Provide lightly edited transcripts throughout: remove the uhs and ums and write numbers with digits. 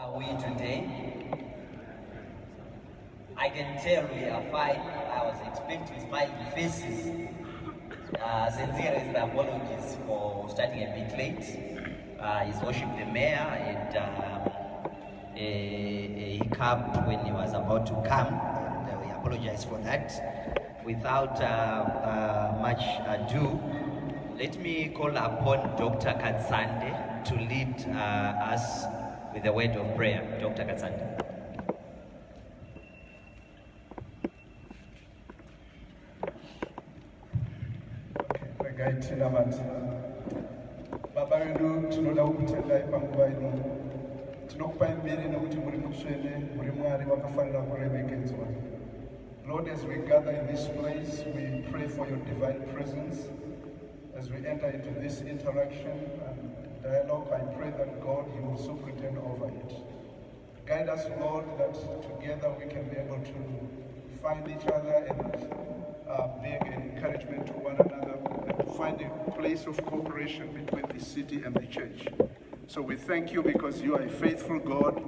are we today? I can tell we are fine. I was expecting smiling faces. Sincerest apologies for starting a bit late. His worship the mayor and a hiccup when he was about to come, and we apologize for that. Without much ado, let me call upon Dr. Katsande to lead us with a word of prayer. Dr. Katsande. Baba wedu tinoda kukutendai panguva ino. Tinokupai mbiri nokuti muri mutsvene, muri Mwari vakafanira kuremekedzwa. Lord, as we gather in this place, we pray for your divine presence. As we enter into this interaction and dialogue, I pray that God, you will superintend over it. Guide us, Lord, that together we can be able to find each other and be an encouragement to one another, and to find a place of cooperation between the city and the church. So we thank you because you are a faithful God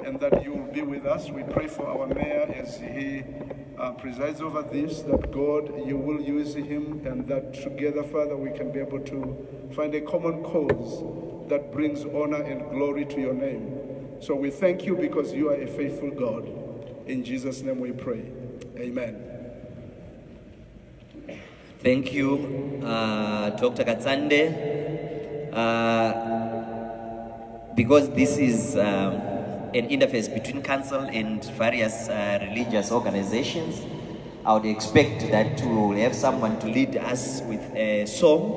and that you will be with us. We pray for our mayor as he presides over this, that God, you will use him, and that together, Father, we can be able to find a common cause that brings honor and glory to your name. So we thank you because you are a faithful God. In Jesus' name we pray. Amen. Thank you, Dr. Katsande. Because this is an interface between council and various religious organizations, I would expect that to have someone to lead us with a song,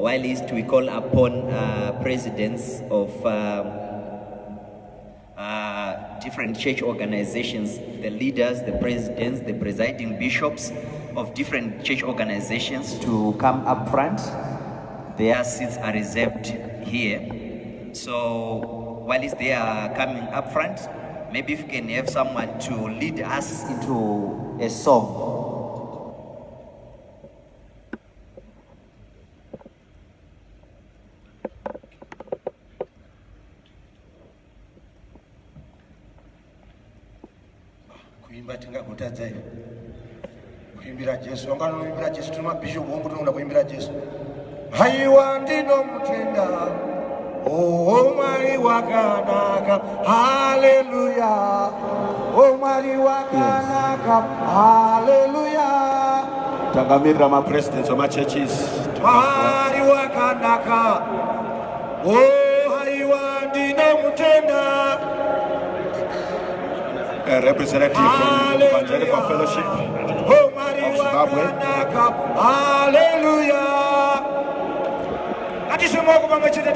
while we call upon presidents of different church organizations, the leaders, the presidents, the presiding bishops of different church organizations to come up front. Their seats are reserved here. So while they are coming up front, maybe if we can have someone to lead us into a song. Kuimbira Jesu, ongano kuimbira Jesu, tuma bishop wangu tuna kuimbira Jesu. Haiwa ndino mutenda, oh Mwari wakanaka, hallelujah. Oh Mwari wakanaka, hallelujah. Tangamirira ma presidents of my churches. Mwari wakanaka, oh haiwa ndino mutenda. A representative from the Evangelical Fellowship of Zimbabwe.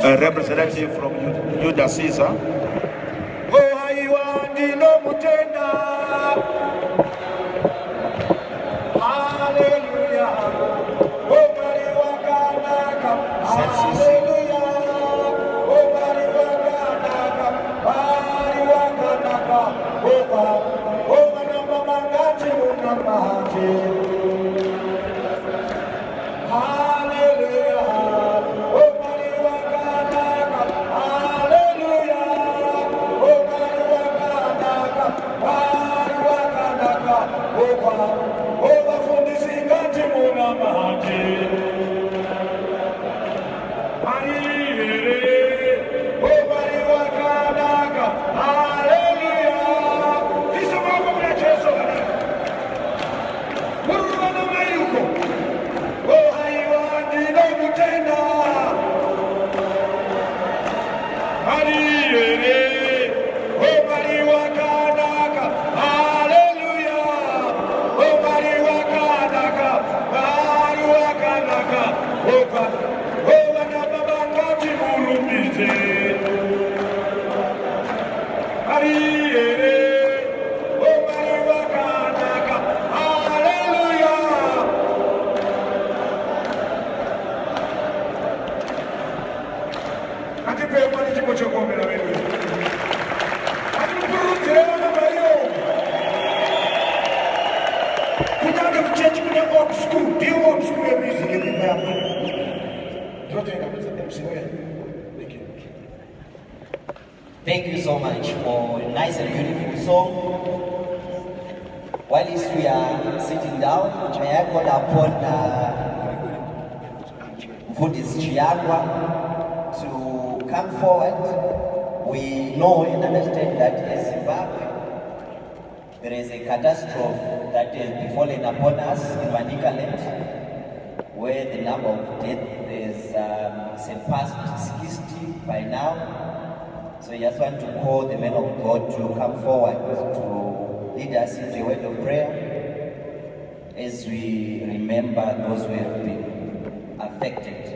A representative from Yuda Caesar. Thank you so much for a nice and beautiful song. While we are sitting down, may I call upon Buddhist Chiagwa to come forward. We know and understand that in Zimbabwe, there is a catastrophe that has befallen upon us in Manika land, where the number of deaths is surpassed 60 by now. So I just want to call the men of God to come forward to lead us in the word of prayer as we remember those who have been affected.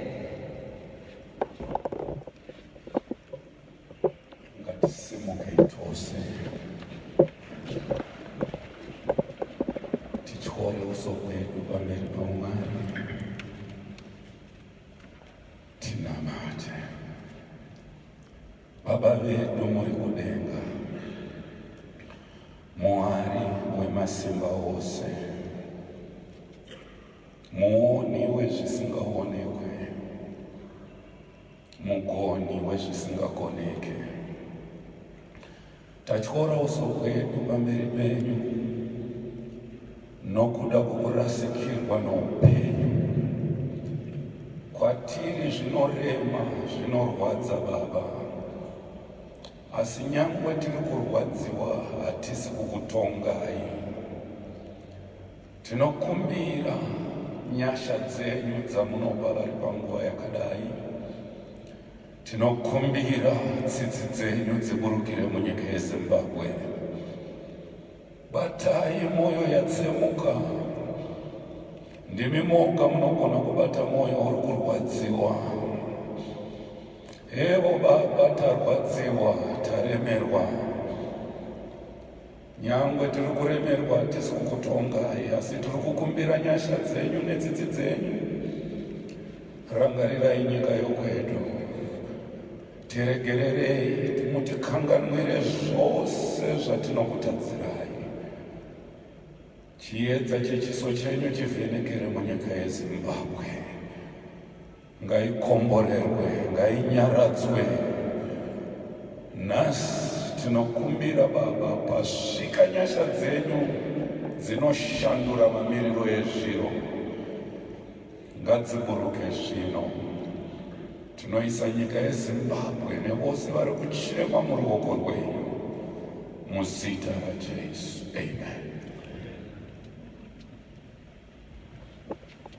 Baba vedu muri kudenga, Mwari wemasimba ose, muoni wezvisingaonekwe, mugoni wezvisingagoneke. Tatyora uso kwedu pamberi penyu, nokuda kwokurasikirwa noupenyu. Kwatiri zvinorema, zvinorwadza Baba. Asi nyangwe tiri kurwadziwa hatisi kukutongai. Tinokumbira nyasha dzenyu dzamunopa vari panguva yakadai. Tinokumbira tsitsi dzenyu dziburukire munyika yeZimbabwe. Batai moyo yatsemuka. Ndimi moga munogona kubata moyo uri kurwadziwa. Evo Baba tarwadziwa, taremerwa. Nyangwe tiri kuremerwa hatisi kukutongai, asi tiri kukumbira nyasha dzenyu netsitsi dzenyu. Rangarirai nyika yokwedu. Tiregererei, mutikanganwire zvose zvatinokutadzirai. Chiedza chechiso chenyu chivhenekere munyika yeZimbabwe. Ngaikomborerwe, ngainyaradzwe. Nhasi tinokumbira Baba, pasvika nyasha dzenyu dzinoshandura mamiriro ezviro. Ngadziburuke zvino. Tinoisa nyika yeZimbabwe nevose vari kuchema muruoko rwenyu. Muzita raJesu. Amen.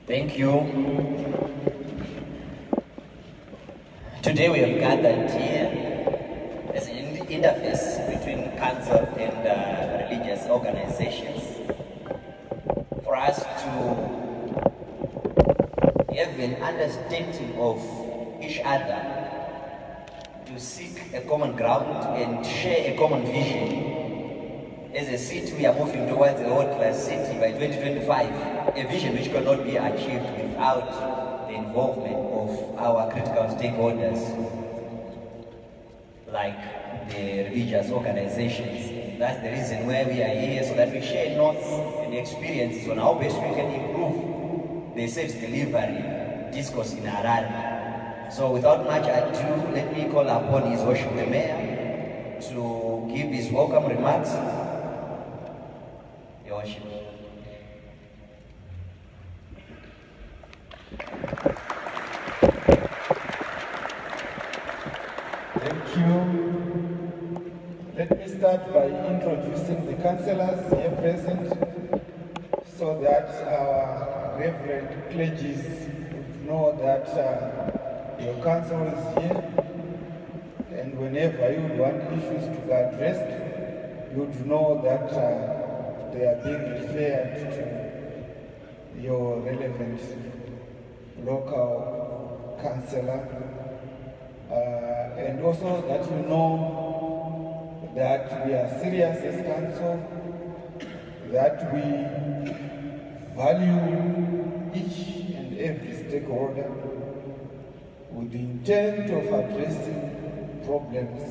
Thank you. Today we have gathered here as an interface between council and religious organizations for us to have an understanding of each other, to seek a common ground and share a common vision. As a city, we are moving towards a world-class city by 2025, a vision which cannot be achieved without the involvement of our critical stakeholders, like the religious organizations. That's the reason why we are here, so that we share notes and experiences on how best we can improve the service delivery discourse in Harare. So without much ado, let me call upon His Worship the Mayor to give his welcome remarks. Your Worship. Thank you. Let me start by introducing the councillors here present so that our reverend clergies would know that your council is here, and whenever you want issues to be addressed, you would know that they are being referred to your relevant local councillor. And also that you know that we are serious as council, that we value each and every stakeholder with the intent of addressing problems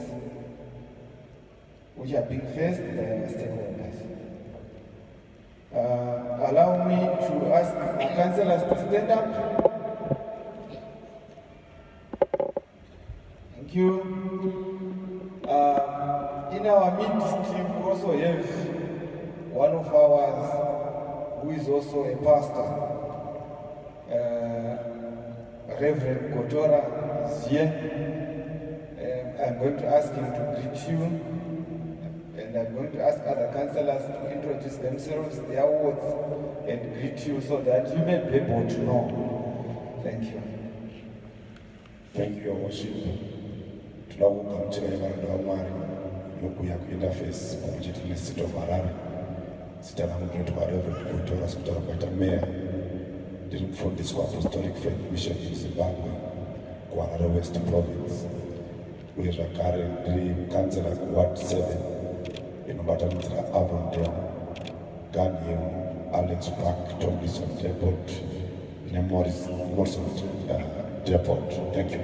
which are being faced by our stakeholders. Allow me to ask the councillors to stand up. Thank you. In our midst, we also have one of ours who is also a pastor. Reverend Gotora is here. I'm going to ask him to greet you, and I'm going to ask other councillors to introduce themselves, their words, and greet you so that you may be able to know. Thank you. Thank you, Your Worship. Tunakugamuchira varanda vaMwari nokuuya kuinterface pamwechete neCity of Harare. Zita rangu ndinotwa Reverend Gotora sekutaura kwaita meya. Ndiri mufundisi waApostolic Faith Mission in Zimbabwe kuHarare West Province. Uye zvakare ndiri kansela kuWard 7 inobatanidzira Avondale, Gunhill, Alex Park, Tomlinson Depot neMorrison Depot. Thank you.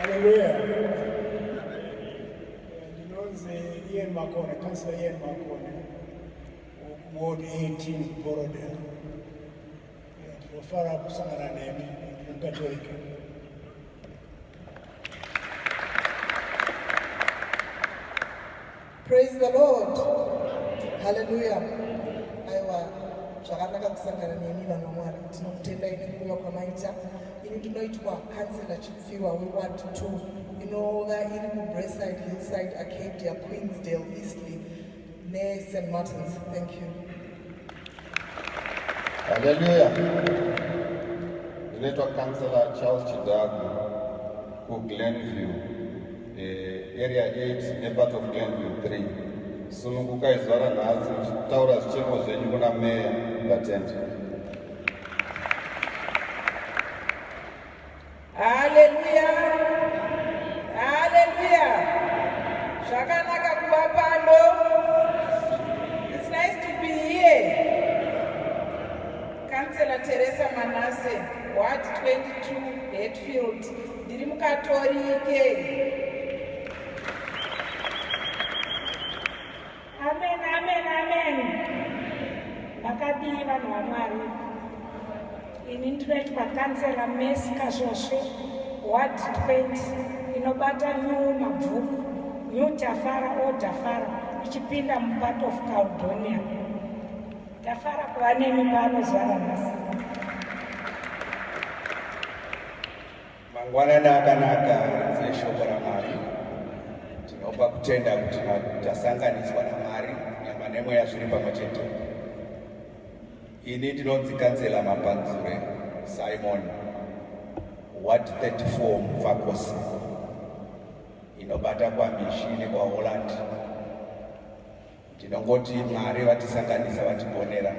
Hallelujah. Ian Makone, Councillor Ian Makone, Ward 18, Borodale. Fara kusangana nami Mkatolika. Praise the Lord. Hallelujah. Aiwa zvakanaka kusangana nemi vanhu vaMwari. Tinokutendai nekuuya kwamaita. Ini ndinoitwa Councillor Chipfiwa weWard 2 inova iri kuBraeside, Hillside, Arcadia, Queensdale, Eastleigh neSt Martins. Thank you. Hallelujah. Ndinoitwa Councillor Charles Chidagu kuGlenview, area 8 nepart of Glenview 3. Sunungukai zuva ranhasi muchitaura zvichemo zvenyu kuna meya vatende. Hallelujah. Hallelujah. Zvakanaka kuva pano. It's nice to be here. Councillor Teresa Manase, Ward 22, Hatfield. Ndiri mukatolike. Amen, amen, amen. Vakadii vanhu vaMwari. Ini ndinoitwa Councillor Messi Kazvosve, Ward 20, inobata New Mabvuku, New Tafara, Old Tafara, ichipinda mupart of Caledonia. Tafara kuva nemi pano zuva ranhasi. Mangwanani akanaka dzeshoko raMwari. Tinopa kutenda kuti tasanganiswa naMwari nyama nemweya zviri pamwechete. Ini ndinonzi Councillor Mapanzure Simon, Ward 34 Mfakosi, inobata kwaMishi nekwaHolland. Ndinongoti Mwari vatisanganisa vatiponera.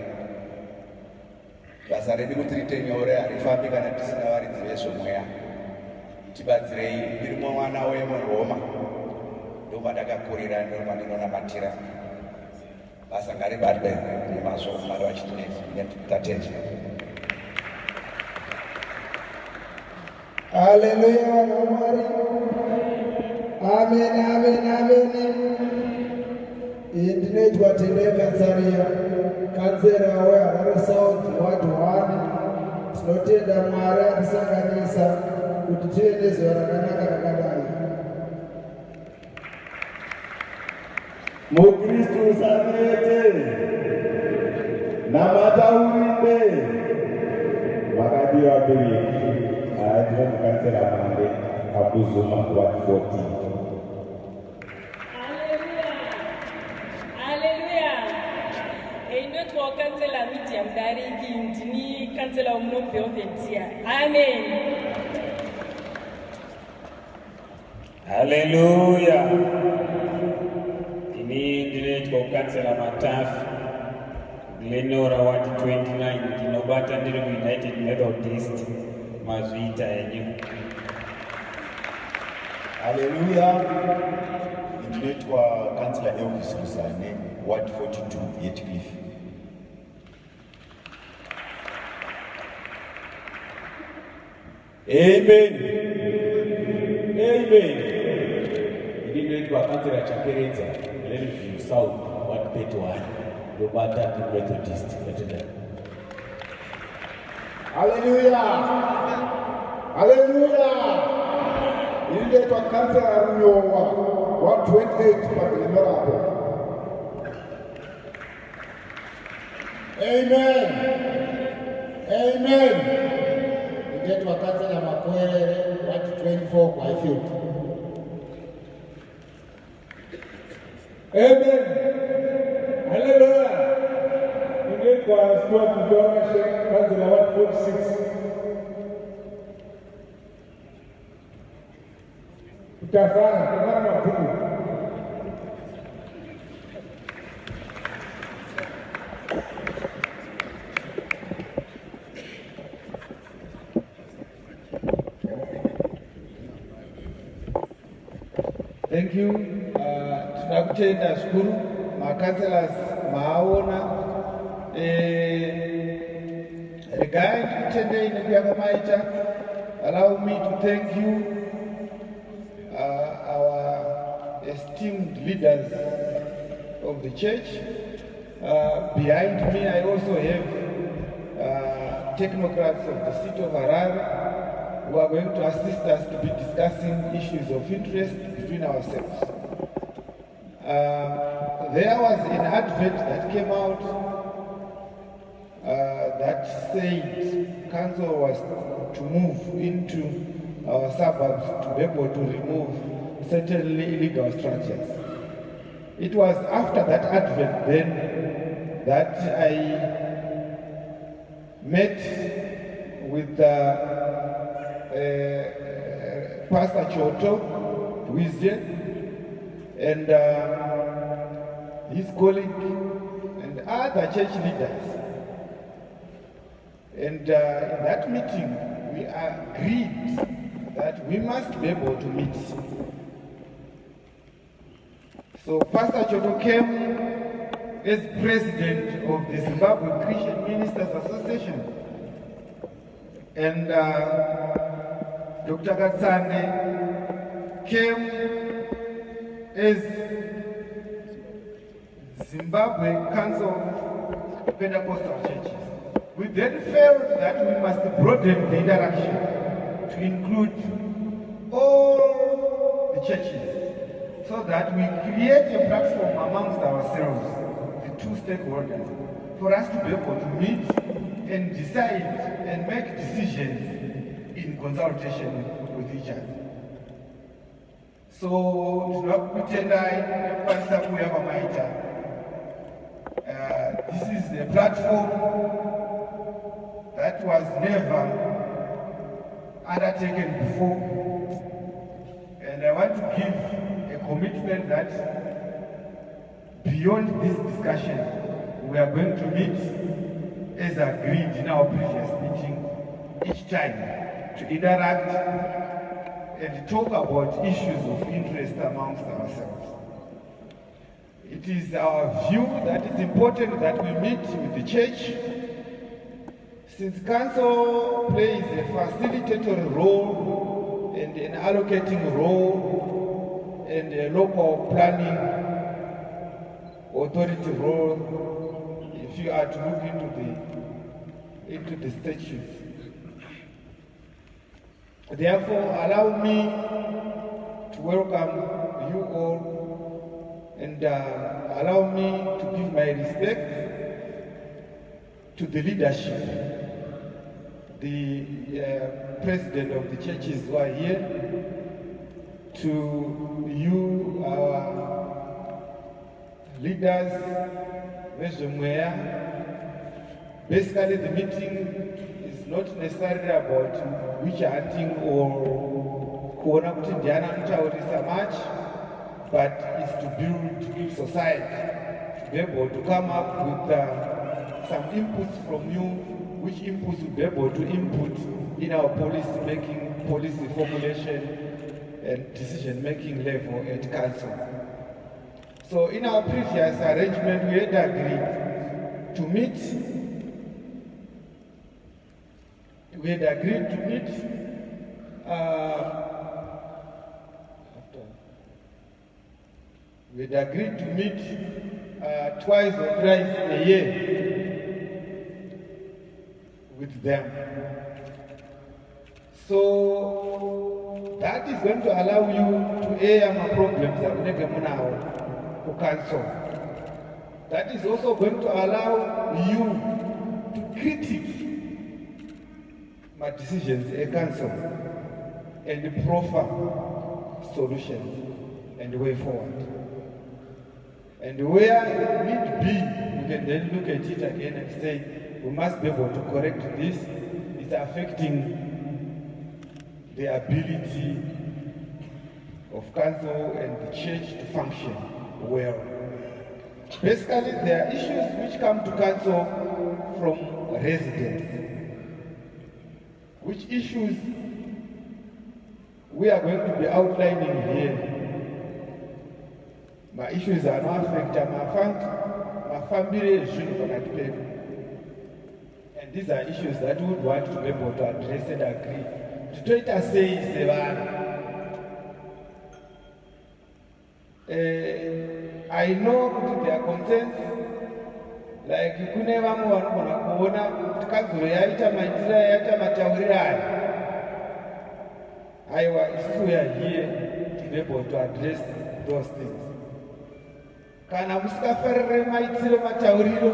Basa redu kuti riite nyore harifambi kana tisina varidzi vezvomweya. Tibatsirei, ndiri mwana wemuRoma, ndomandakakurira, ndomandinonamatira. Basa ngaribatwe nemazvo Mwari vachitatendera. Hallelujah, vanhu vaMwari. Amen, amen, amen. Ndinoitwa Tendai Kansaria, Councillor weHarare South, Ward 1. Tinotenda Mwari atisanganisa kuti tive nezuva rakanaka rakadai. Mukristu usamete namataurinde vakadiwa bereki ndinomukansela mande akuzuma Ward 14. Ndinoitwa Councillor Media Mudariki, ndini Councillor wemuNobelvetia. Amen. Hallelujah. Ini ndinoitwa Councillor Matafi, Glenora Ward 29, ndinobata ndiri United Methodist mazviita enyu. Hallelujah. Ndinoitwa Councillor Elvis Kusane, Ward 42, Hatfield. Amen. Amen. Ndinoitwa Councillor Chaperedza, Glenview South, Ward 31, ndobata ndi Methodist. Hallelujah. Hallelujah. inoitwa kansela Runyowa 128 pakulemerapo. Amen. Amen. Inoitwa kansela Makwere 124 kwa Highfield. Amen. Hallelujah. Inoitwa Stuart Mdongashe kansela 146. Tafara mafuku. Thank you. Tunakutenda shukuru makanselas maona regai tutende inekuya kamaita. Allow me to thank you, our esteemed leaders of the church. Behind me, I also have technocrats of the city of Harare who are going to assist us to be discussing issues of interest between ourselves. There was an advert that came out that said council was to move into our suburbs to be able to remove certain illegal structures. It was after that advert then that I met with Pastor Choto, who is here, and his colleague and other church leaders. And in that meeting, we agreed that we must be able to meet. So Pastor Choto came as president of the Zimbabwean Christian Ministers Association. And Dr. Gatsane came as Zimbabwe Council of Pentecostal Churches. We then felt that we must broaden the interaction to include all the churches so that we create a platform amongst ourselves, the two stakeholders, for us to be able to meet and decide and make decisions in consultation with each other. So, this is a platform that was never undertaken before, and I want to give a commitment that beyond this discussion, we are going to meet as agreed in our previous meeting each time to interact and talk about issues of interest amongst ourselves. It is our view that it's important that we meet with the church, since council plays a facilitator role and an allocating role and a local planning authority role, if you are to look into the statutes. Therefore, allow me to welcome you all and allow me to give my respect to the leadership, the president of the churches who are here, to you, our leaders, basically the meeting is not necessarily about witch hunting or much, but it's to build society, to be able to come up with some inputs from you, which inputs will be able to input in our policy making, policy formulation, and decision making level at council. So in our previous arrangement, we had agreed to meet. We had agreed to meet twice or thrice a year with them. So that That is going to allow you to air my problems to cancel. That is also going to allow you to critique my decisions a council and proffer solutions and way forward. And where need be, we can then look at it again and say, we must be able to correct this. It's affecting the ability of council and the church to function well. Basically, there are issues which come to council from residents. Which issues we are going to be outlining here. My issues are not affecting my family, and these are issues that we would want to be able to address and agree. To try to say, I know there are concerns, like you could never move on Kazuru yaita maitira yaita matawirani. If we are here to be able to address those things. Kana musikafarire maitiro matauriro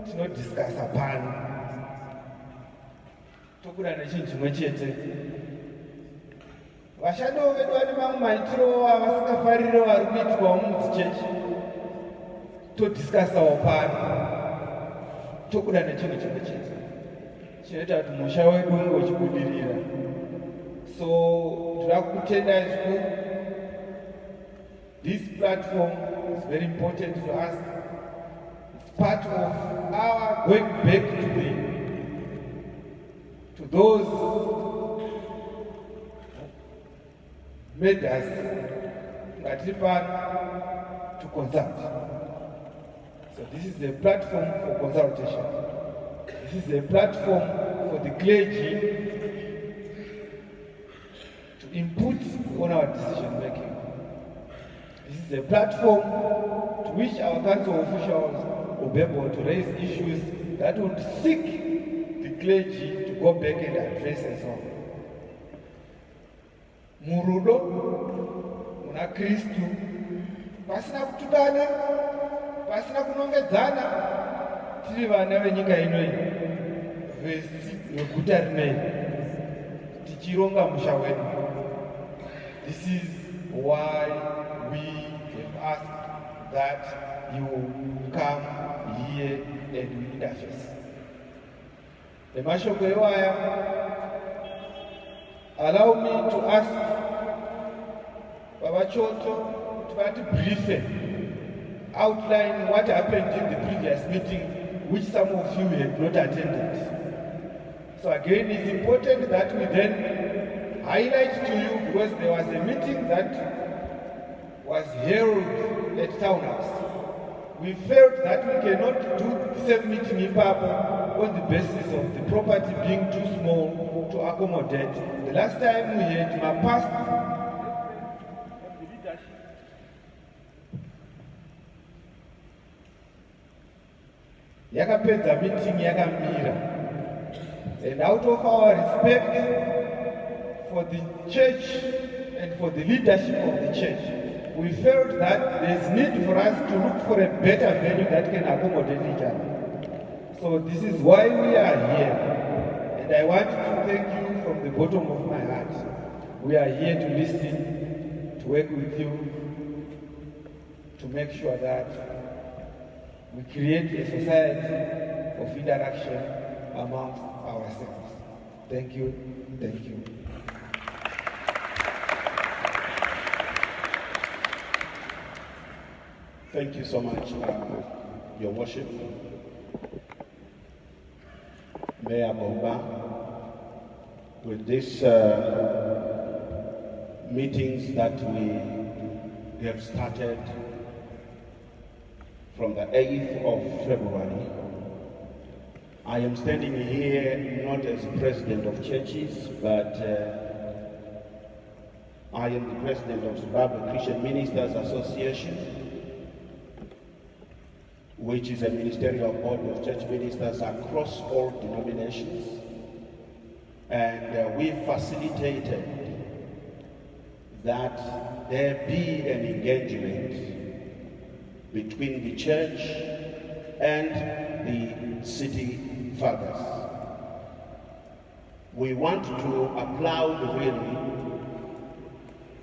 tinodiscuss apana. Tokuda nechinhu chimwe chete. Vashandi vedu vane mamwe maitiro avasikafarire vari kuitwa mudzichechi. Todiscussawo pano. Tokuda nechinhu chimwe chete. Chinoita kuti musha wedu unge uchibudirira. So tinoda kutenda zvikuru. This platform is very important to us. It's part of our going back to those who made us to consult. So this is a platform for consultation. This is a platform for the clergy to input on our decision making. This is a platform to which our council officials will be able to raise issues that would seek the clergy to go back and address as well. Murudo, muna Kristu, pasina kutukana, pasina kunongedzana, tiri vana venyika ino veguta rineri, tichironga musha wedu. This is why we have asked that you come here and we interface. The Mashoko Ewaya, allow me to ask Baba Choto to try to briefly outline what happened in the previous meeting, which some of you had not attended. So again, it's important that we then highlight to you, because there was a meeting that was held at Town House. We felt that we cannot do the same meeting in Papa on the basis of the property being too small to accommodate. The last time we had my pastor yakapedza meeting yakamira, and out of our respect for the church and for the leadership of the church, we felt that there's need for us to look for a better venue that can accommodate each other. So this is why we are here, and I want to thank you from the bottom of my heart. We are here to listen, to work with you, to make sure that we create a society of interaction amongst ourselves. Thank you. Thank you. Thank you so much, Your Worship. Mayor Bomba, with these meetings that we have started from the 8th of February, I am standing here not as president of churches, but I am the president of Zimbabwe Christian Ministers Association, which is a ministerial body of church ministers across all denominations. And we facilitated that there be an engagement between the church and the city fathers. We want to applaud really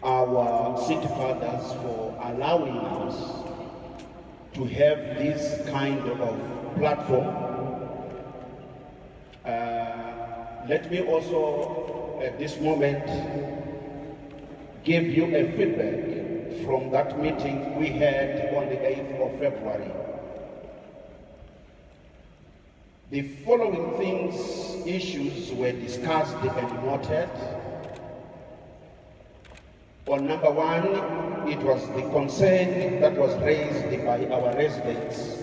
our city fathers for allowing us to have this kind of platform. Let me also, at this moment, give you a feedback from that meeting we had on the 8th of February. The following issues were discussed and noted. On number one, it was the concern that was raised by our residents.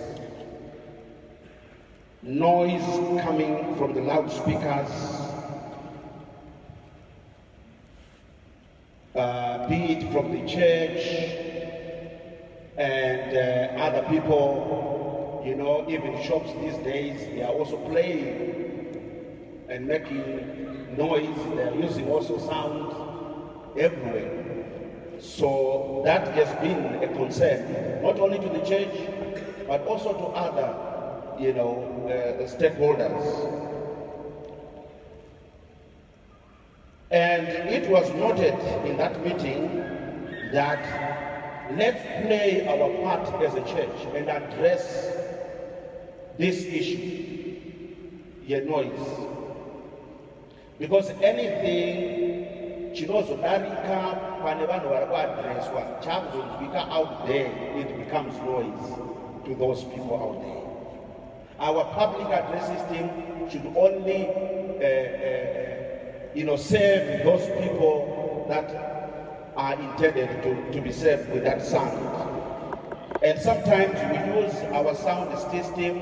Noise coming from the loudspeakers, be it from the church and other people, you know, even shops these days, they are also playing and making noise. They are using also sound everywhere. So that has been a concern, not only to the church, but also to other, you know, stakeholders. And it was noted in that meeting that let's play our part as a church and address this issue, noise. Because anything chinozodarika pane vanhu vari kuadreswa chakuzonzwika out there, it becomes noise to those people out there. Our public address system should only serve those people that are intended to be served with that sound. And sometimes we use our sound system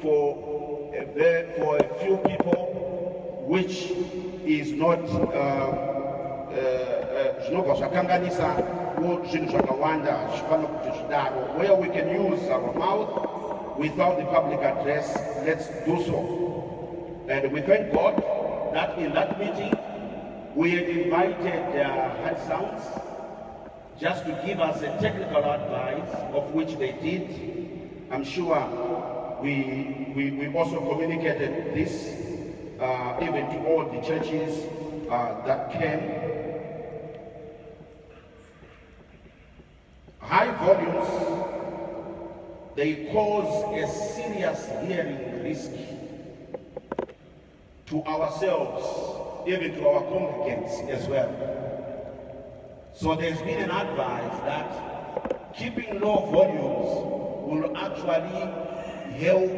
for a few people, which is not where we can use our mouth without the public address. Let's do so. And we thank God that in that meeting we had invited Heart Sounds just to give us a technical advice, of which they did. I'm sure we also communicated this even to all the churches that came. High volumes, they cause a serious hearing risk to ourselves, even to our congregants as well. So there's been an advice that keeping low volumes will actually help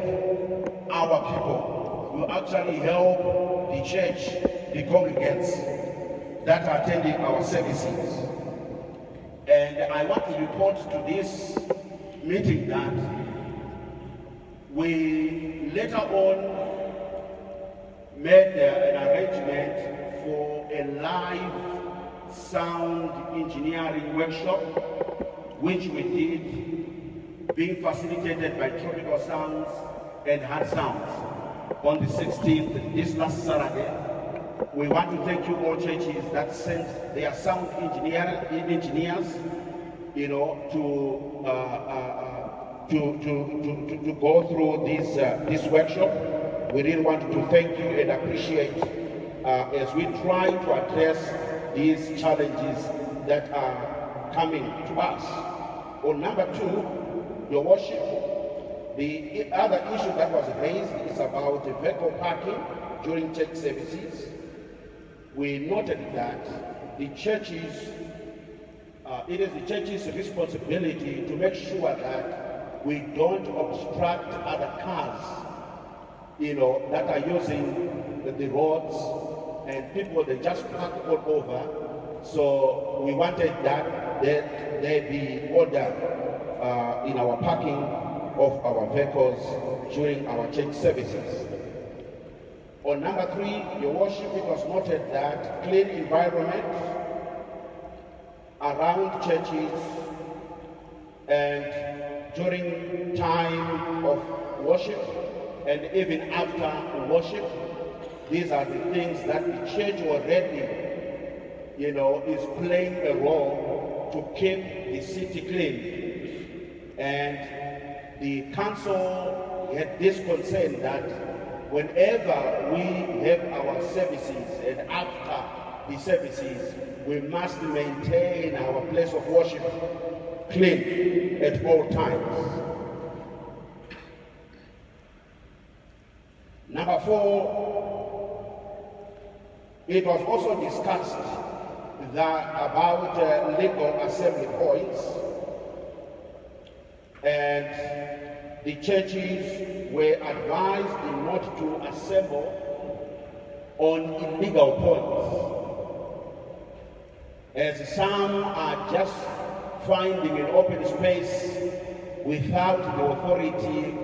our people, will actually help the church, the congregants that are attending our services. And I want to report to this meeting that we later on made an arrangement for a live sound engineering workshop, which we did, being facilitated by Tropical Sounds and Heart Sounds on the 16th, this last Saturday. We want to thank you all churches that sent their sound engineers, you know, to go through this workshop. We really want to thank you and appreciate as we try to address these challenges that are coming to us. On number two, your worship, the other issue that was raised is about the vehicle parking during church services. We noted that the churches, it is the church's responsibility to make sure that we don't obstruct other cars, you know, that are using the roads, and people, they just park all over. So we wanted that there be order in our parking of our vehicles during our church services. On number three, your worship, it was noted that clean environment around churches and during time of worship and even after worship, these are the things that the church already is playing a role to keep the city clean. And the council had this concern that whenever we have our services and after the services, we must maintain our place of worship clean at all times. Number 4, it was also discussed about legal assembly points, and the churches were advised not to assemble on illegal points, as some are just finding an open space without the authority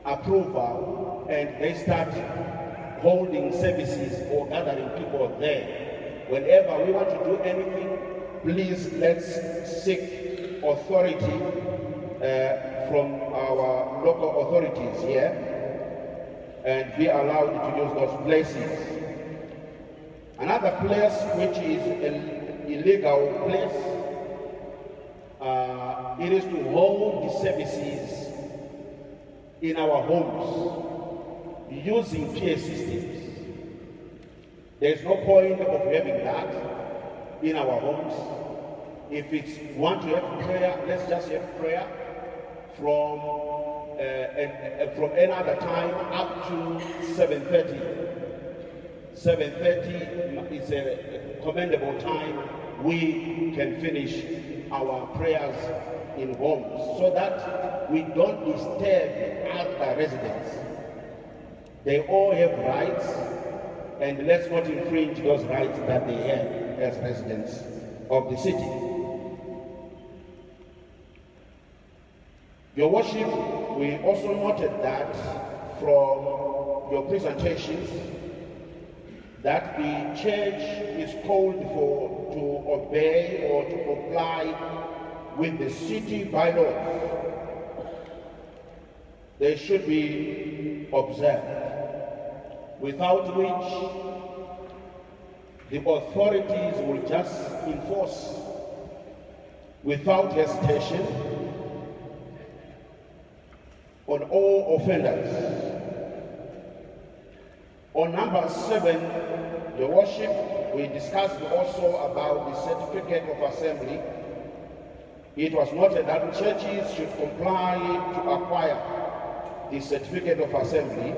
approval, and they start holding services or gathering people there. Whenever we want to do anything, please let's seek authority from our local authorities here and be allowed to use those places. Another place which is an illegal place, it is to hold the services in our homes using PA systems. There is no point of having that in our homes. If it's want to have prayer, let's just have prayer from another time up to 7:30. 7:30 is a commendable time. We can finish our prayers in homes so that we don't disturb other residents. They all have rights, and let's not infringe those rights that they have as residents of the city. Your worship, we also noted that from your presentations that the church is called to obey or to comply with the city bylaws. They should be observed, without which the authorities will just enforce without hesitation on all offenders. On number 7, your worship, we discussed also about the certificate of assembly. It was noted that churches should comply to acquire the certificate of assembly,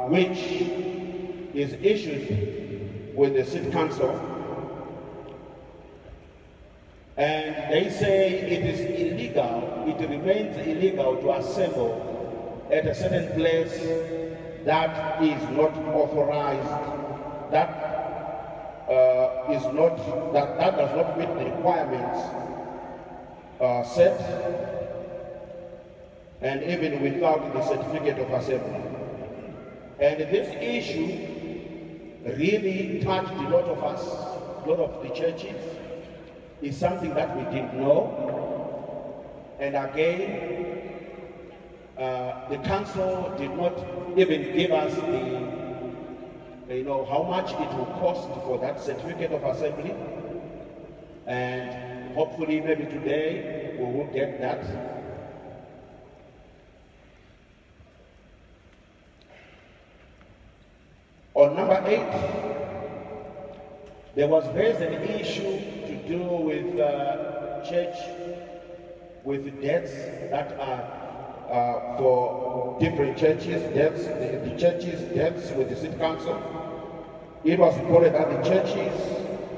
which is issued with the city council. And they say it is illegal, it remains illegal to assemble at a certain place that is not authorized, that does not meet the requirements set, and even without the certificate of assembly. And this issue really touched a lot of us, a lot of the churches. Is something that we didn't know, and again, the council did not even give us how much it will cost for that certificate of assembly, and hopefully maybe today we will get that. On number 8, there was raised an issue to do with church, with debts that are for different churches, debts, the churches' debts with the city council. It was reported that the churches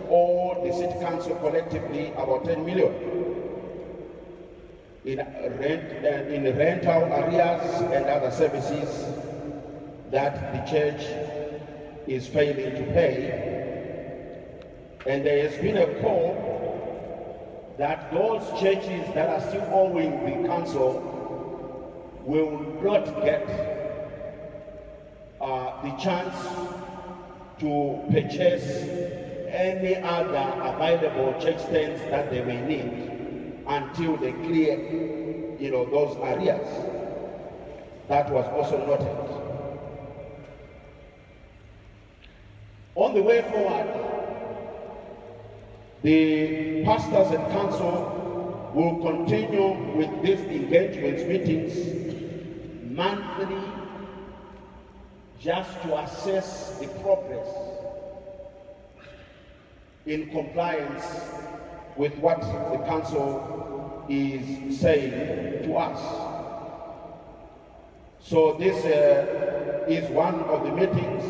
or the city council collectively about 10 million in rental areas and other services that the church is failing to pay. And there has been a call that those churches that are still owing the council will not get the chance to purchase any other available church stands that they may need until they clear, those areas. That was also noted. On the way forward, the pastors and council will continue with these engagements meetings monthly, just to assess the progress in compliance with what the council is saying to us. So this is one of the meetings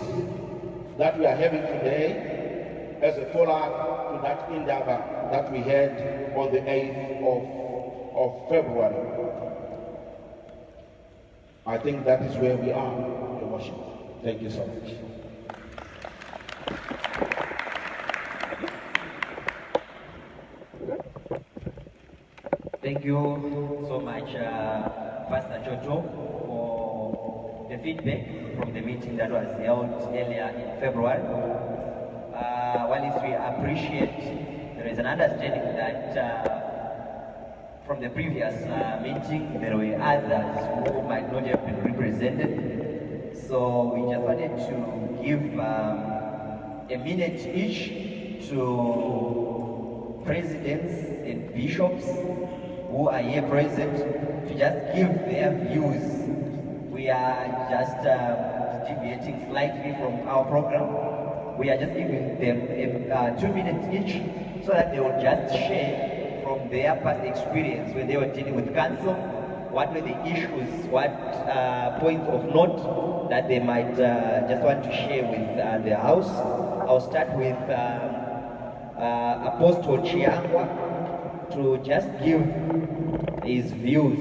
that we are having today as a follow-up to that endeavor that we had on the 8th of February. I think that is where we are, Your Worship. Thank you so much. Thank you so much, Pastor Jojo, for the feedback from the meeting that was held earlier in February. While we appreciate, there is an understanding that from the previous meeting, there were others who might not have been represented. So we just wanted to give a minute each to presidents and bishops who are here present to just give their views. We are just deviating slightly from our program. We are just giving them 2 minutes each so that they will just share from their past experience when they were dealing with council. What were the issues, what points of note that they might just want to share with the house. I'll start with Apostle Chiangwa to just give his views.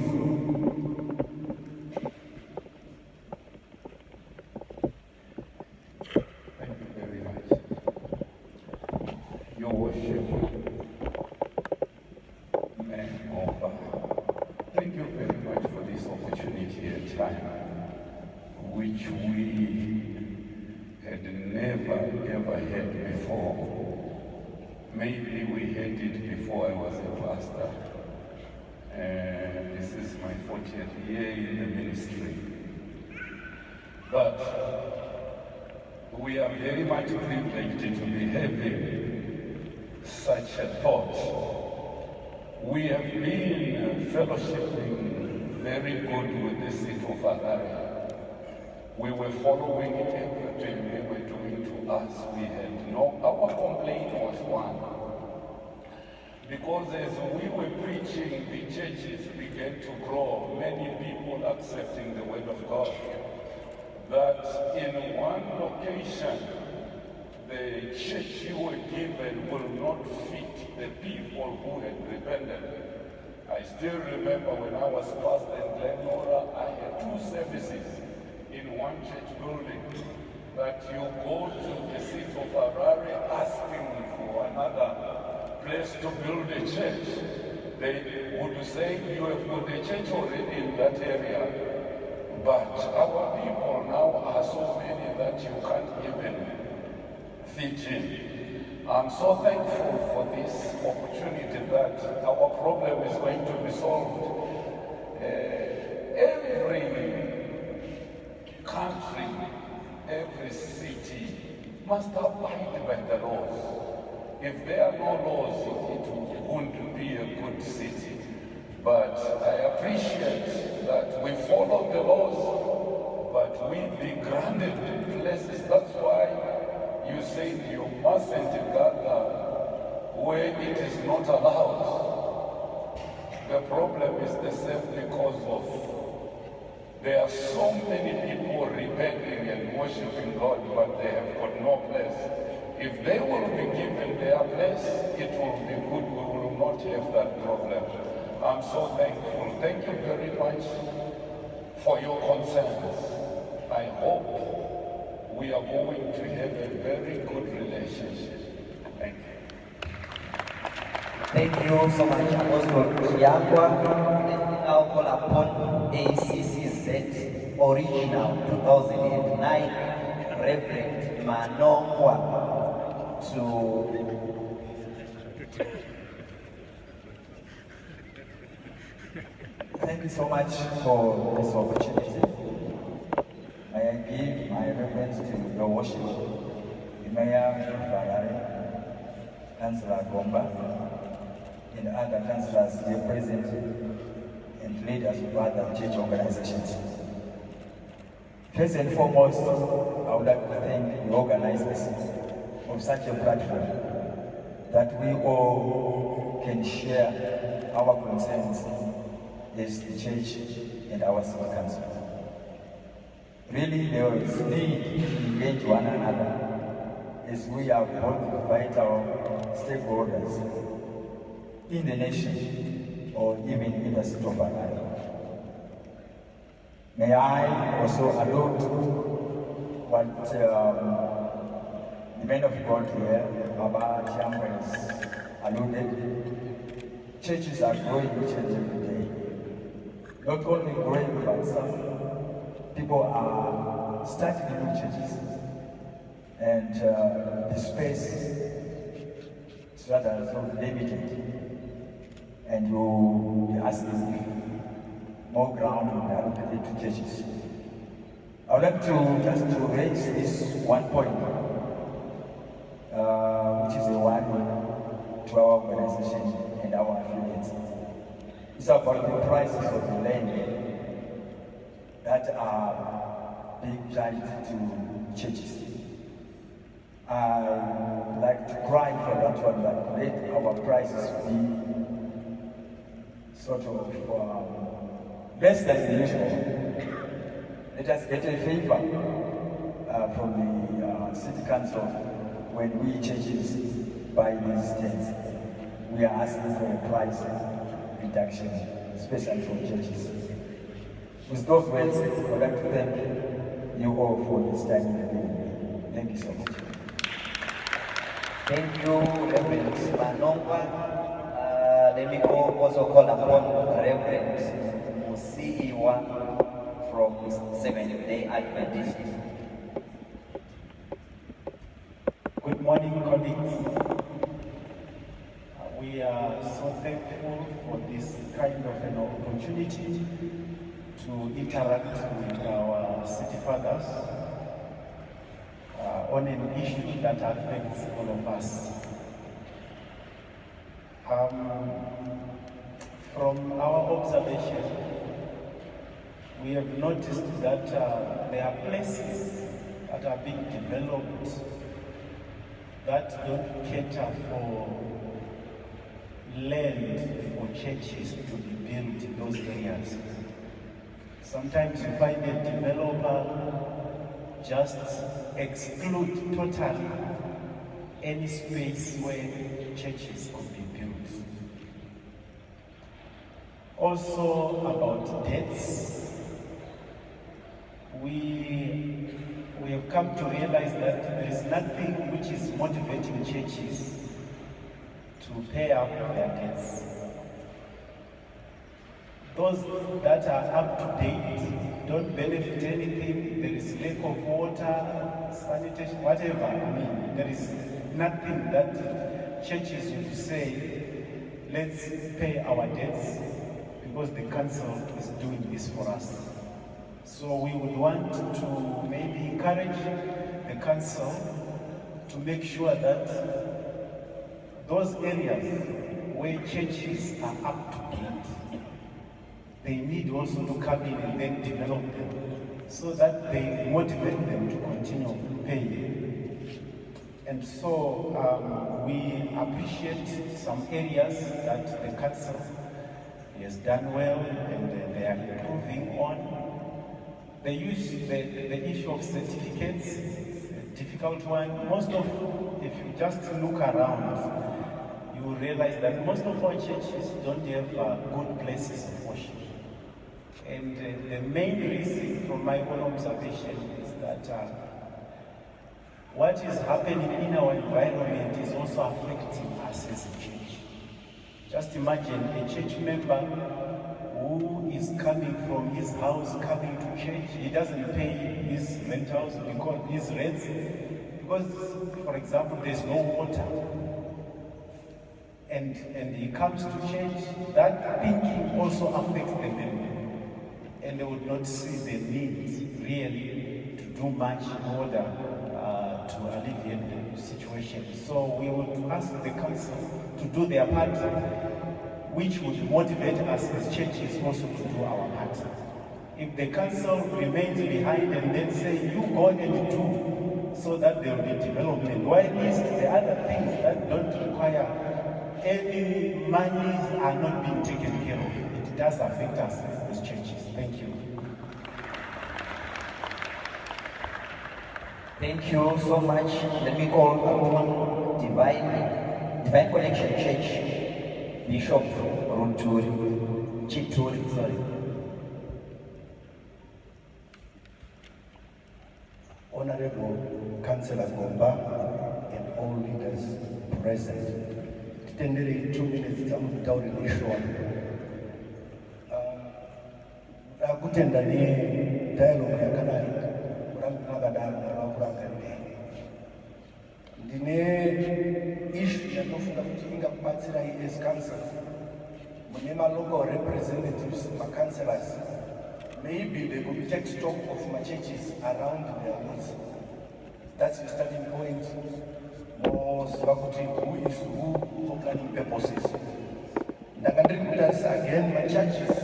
Thank you very much. Your Worship, thank you very much for this opportunity and time, which we had never ever had before. Maybe we had it before I was a pastor. This is my 40th year in the ministry. But we are very much privileged to be having such a thought. We have been fellowshipping very good with the seat of Harare. We were following everything they were doing to us. We had our complaint was one. Because as we were preaching, the churches began to grow, many people accepting the word of God. That in one location, the church you were given will not fit the people who had repented. I still remember when I was pastor in Glenora, I had 2 services in one church building. That you go to the seat of Harare asking for another place to build a church. They would say you have got a church already in that area. But our people now are so many that you can't even fit in. I'm so thankful for this opportunity that our problem is going to be solved. Every country, every city must abide by the laws. If there are no laws, it wouldn't be a good city. But I appreciate that we follow the laws, but we be granted places. That's why you say you mustn't gather where it is not allowed. The problem is the same because of there are so many people repenting and worshiping God, but they have got no place. If they will be given their place, it will be good. We will not have that problem. I'm so thankful. Thank you very much for your concerns. I hope we are going to have a very good relationship. Thank you. Thank you so much, Apostle Chiangwa. Let me now call upon ACCZ Original 2009 Reverend Manongwa to thank you so much for this opportunity. May I give my reverence to your worship, the Mayor of Harare, Councillor Gomba, and other councillors here present, and leaders of other church organizations. First and foremost, I would like to thank the organizers of such a platform that we all can share our concerns as the church and our city council. Really, there is need to engage one another as we are both vital stakeholders in the nation or even in the city of Harare. May I also allude to what the men of God here, Baba Chambers, alluded. Churches are growing each and every day. Not only growing, but some people are starting new churches. And the space is rather so limited. And you be asking if more ground will be allocated to churches. I would like to just to raise this one point, which is a warning to our organization and our affiliates. It's about the prices of the land that are being charged to churches. I like to cry for that one, that let our prices be sort of less than the usual. Let us get a favor from the city council when we churches buy these things. We are asking for a price reduction, especially from churches. With those words, I would like to thank you all for this time you've given me. Thank you so much. Thank you, Reverend Manongwa. Let me also call upon Reverend Musiiwa from Seventh-day Adventist. Good morning, colleagues. We are so thankful for this kind of an opportunity to interact with our city fathers on an issue that affects all of us. From our observation, we have noticed that there are places that are being developed that don't cater for land for churches to be built in those areas. Sometimes you find a developer just exclude totally any space where churches could be built. Also about debts, we have come to realize that there is nothing which is motivating churches to pay up their debts. Those that are up to date don't benefit anything. There is lack of water, sanitation, whatever. I mean, there is nothing that churches would say, let's pay our debts because the council is doing this for us. So we would want to maybe encourage the council to make sure that those areas where churches are up to date, they need also to come in and then develop them so that they motivate them to continue paying. And so we appreciate some areas that the council has done well and they are improving on. The issue of certificates is a difficult one. If you just look around, you will realize that most of our churches don't have good places of worship. And the main reason from my own observation is that what is happening in our environment is also affecting us as a church. Just imagine a church member who is coming from his house, coming to church, he doesn't pay his rentals because his rents, because, for example, there's no water. And he comes to church, that thinking also affects the member. And they would not see the need really to do much in order to alleviate the situation. So we would ask the council to do their part, which would motivate us as churches also to do our part. If the council remains behind and then say, you go and do, so that there will be development, while the other things that don't require any monies are not being taken care of. It does affect us as churches. Thank you. Thank you so much. Let me call upon Divine Connection Church, Bishop Chituri, sorry. Honorable Councillor Gomba and all leaders present. Tendere 2 minutes tamutauri mwishoni. Kutenda ni dialogue yakanari kuramukadaro navakurangarire. Ndine issue yanofunga kuti ingakubatsirai as councillors. Mune local representatives, councillors. Maybe they could take stock of my churches around their woods. That's the starting point. Most who is who for planning purposes. Again, my churches,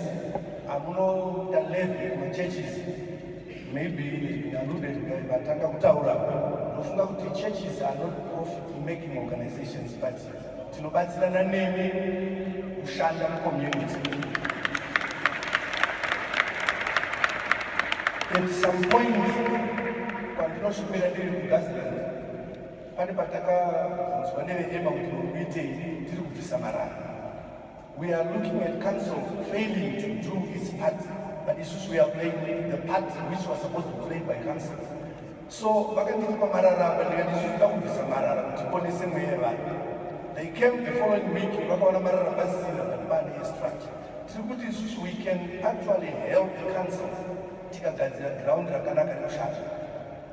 I'm not the levy, my churches. Maybe it's been alluded by Batanga Kutaura. The churches are not profit-making organizations, but Tinobatsana name Ushanda community. At some point, we are looking at council failing to do its part, but it's just we are playing the part which was supposed to be played by council. So, they came the following week, we can actually help the council. Ground rakanaka rekushanda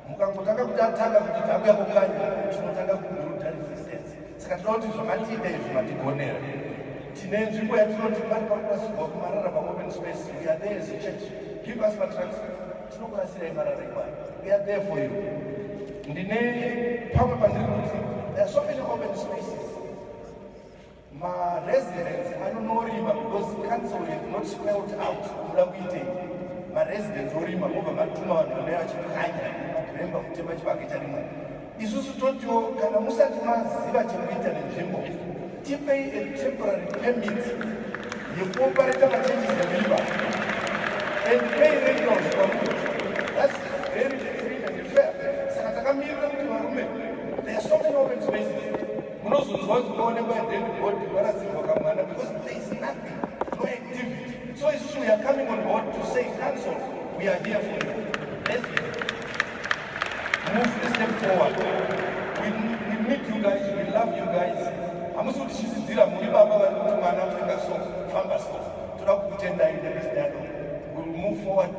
mukangotanga kutatanga kuti takuya kukanya tinotanga kuburuta resistance saka tinoti zvamatiita izvi matigonera tine nzvimbo yatinoti panopakurasirwa kumarara paopen space. We are there as a church. Give us matracts. Tinokurasirai marara ikwana. We are there for you. Ndine pamwe pandiri kuti there are so many open spaces. My residents anonorima because council has not spelled out kuda kuitei. My residents orima over matuma vanhu vachikanya makuremba kutema chibage charimwe. Isusu totiwo kana musati maziva chekuita nenzvimbo tipei a temporary permit yekuoperata machurches emimba and pay rentals kwamuri. That's very free and fair. Saka takamirira kuti varume, there are so many open spaces. Munozonzwa kuonekwa dead body varasirwa kamwana because there is nothing, no activity. So it's true, we are coming on board to say, council, we are here for you. Let's move a step forward. We need you guys, we love you guys. We'll move forward.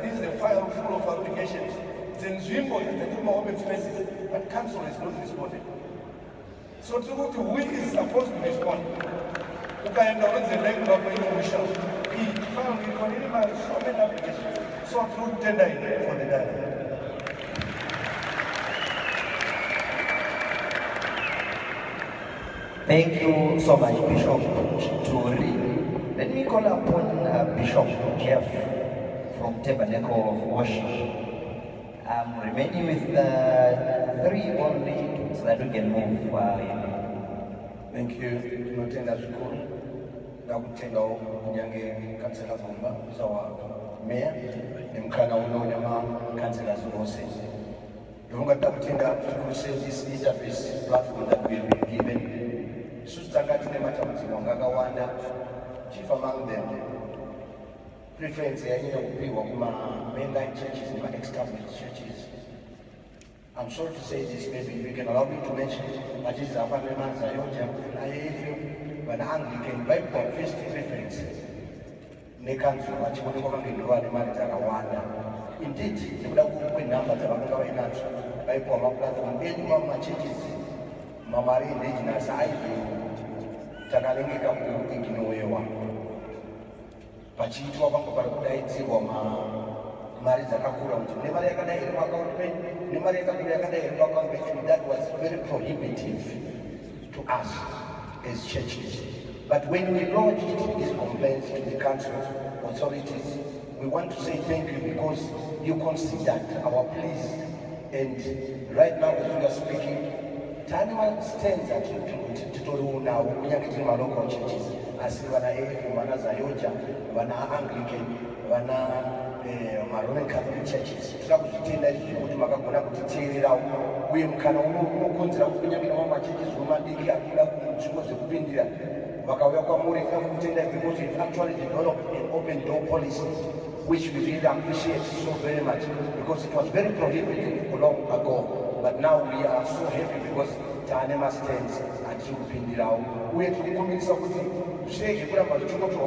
This is a file full of applications. It's in Zimbo, the open spaces, but council is not responding. So who is supposed to respond? So many applications. So through tender for the dialogue. Thank you so much, Bishop Chituri. Let me call upon Bishop Jeff from Tabernacle of Worship. I'm remaining with 3 only so that we can move. Thank you. Tunotenda shukuru na kutenga kunyange kansela Gomba uzawa mayor emkana unonyama kansela zose. Donga takutenga to say this interface platform that will be given. Sustangati nemata mtinonga kawanda chief among them. Preference ya nyina kupiwa kuma mainline churches and established churches. I'm sorry to say this, maybe if you can allow me to mention, but it's a family man, Zayoja, and I feel when Anglican by first preference. Nekanzu, what you want to come and do the Maritana. Indeed, you would have open numbers of our finance by Poma platform, made my churches, Mamari, Regina, Sai, Takalingika, Ikinuewa. Pachito, Banco Paraguay, Wama, mari dzakakura kuti nemari yakadai iri muaccount pay nemari yakakura yakadai iri muaccount pay, and that was very prohibitive to us as churches. But when we lodged these complaints to the council authorities, we want to say thank you because you considered our pleas. And right now as we are speaking, Tanima stands at Titoruna, Unyaki local churches, as Vana A, Vana Zayoja, Vana Anglican, Vana Roman Catholic churches. Travel to tell that you would Magana to tell it out. We can no consider Unyaki churches, Roman Dikia, Chukos of India. Because it actually developed an open door policy, which we really appreciate so very much, because it was very prohibitive long ago. But now we are so happy because Tanema stands at Chupindira. We are to convince of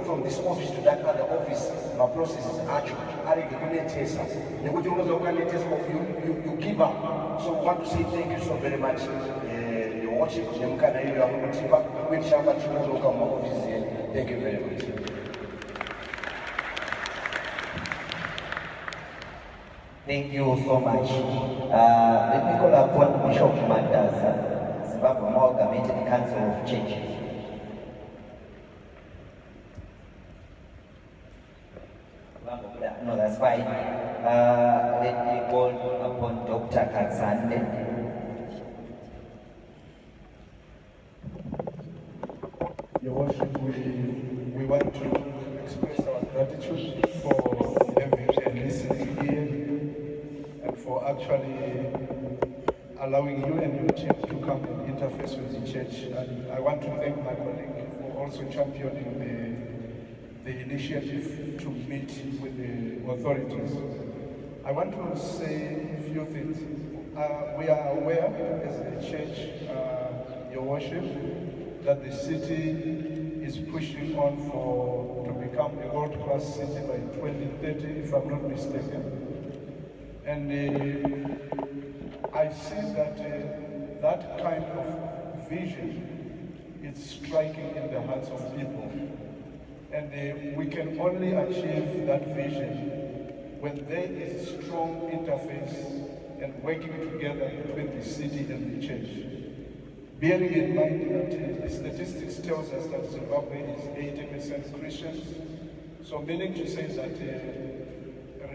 from this office to that other office. My process is actually you give up. So we want to say thank you so very much. Thank you very much. Thank you so much. Let me call upon Bishop Mandaza, Zimbabwe Amalgamated Council of Churches. No, that's fine. Let me call upon Dr. Katsande. Your Worship, we want to express our gratitude for having and listening here and for actually allowing you and your team to come and interface with the church. And I want to thank my colleague for also championing the initiative to meet with the authorities. I want to say a few things. We are aware as a church, Your Worship, that the city is pushing on to become a world-class city by 2030, if I'm not mistaken. And I see that that kind of vision is striking in the hearts of people. And we can only achieve that vision when there is strong interface and working together between the city and the church. Bearing in mind that the statistics tells us that Zimbabwe is 80% Christians, so meaning to say that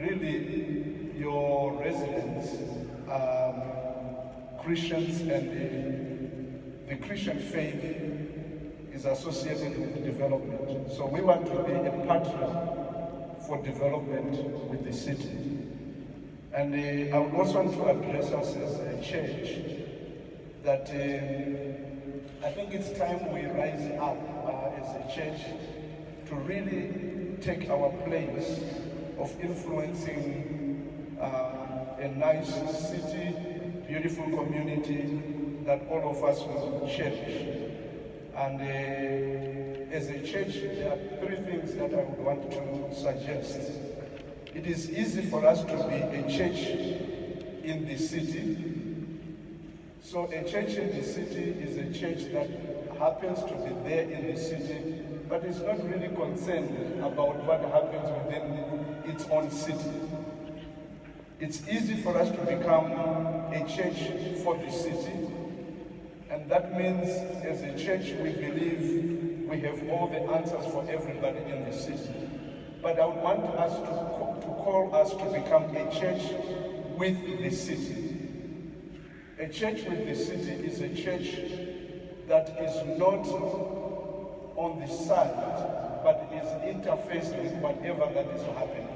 really your residents are Christians, and the Christian faith is associated with development. So we want to be a partner for development with the city. And I would also want to address us as a church that I think it's time we rise up as a church to really take our place of influencing a nice city, beautiful community that all of us will cherish. And as a church, there are three things that I would want to suggest. It is easy for us to be a church in the city. So a church in the city is a church that happens to be there in the city, but is not really concerned about what happens within its own city. It's easy for us to become a church for the city, and that means as a church we believe we have all the answers for everybody in the city. But I would want us to call us to become a church with the city. A church with the city is a church that is not on the side, but is interfaced with whatever that is happening.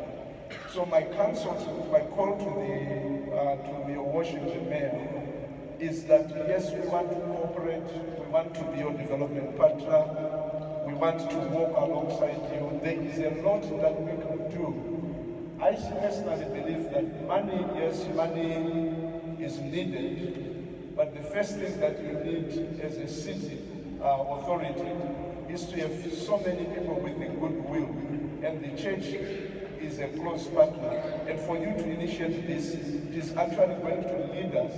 So my counsel, my call to your worship, the mayor, is that yes, we want to cooperate, we want to be your development partner, we want to walk alongside you. There is a lot that we can do. I personally believe that money, yes, money is needed, but the first thing that you need as a city authority is to have so many people with the goodwill, and the church is a close partner. And for you to initiate this, it is actually going to lead us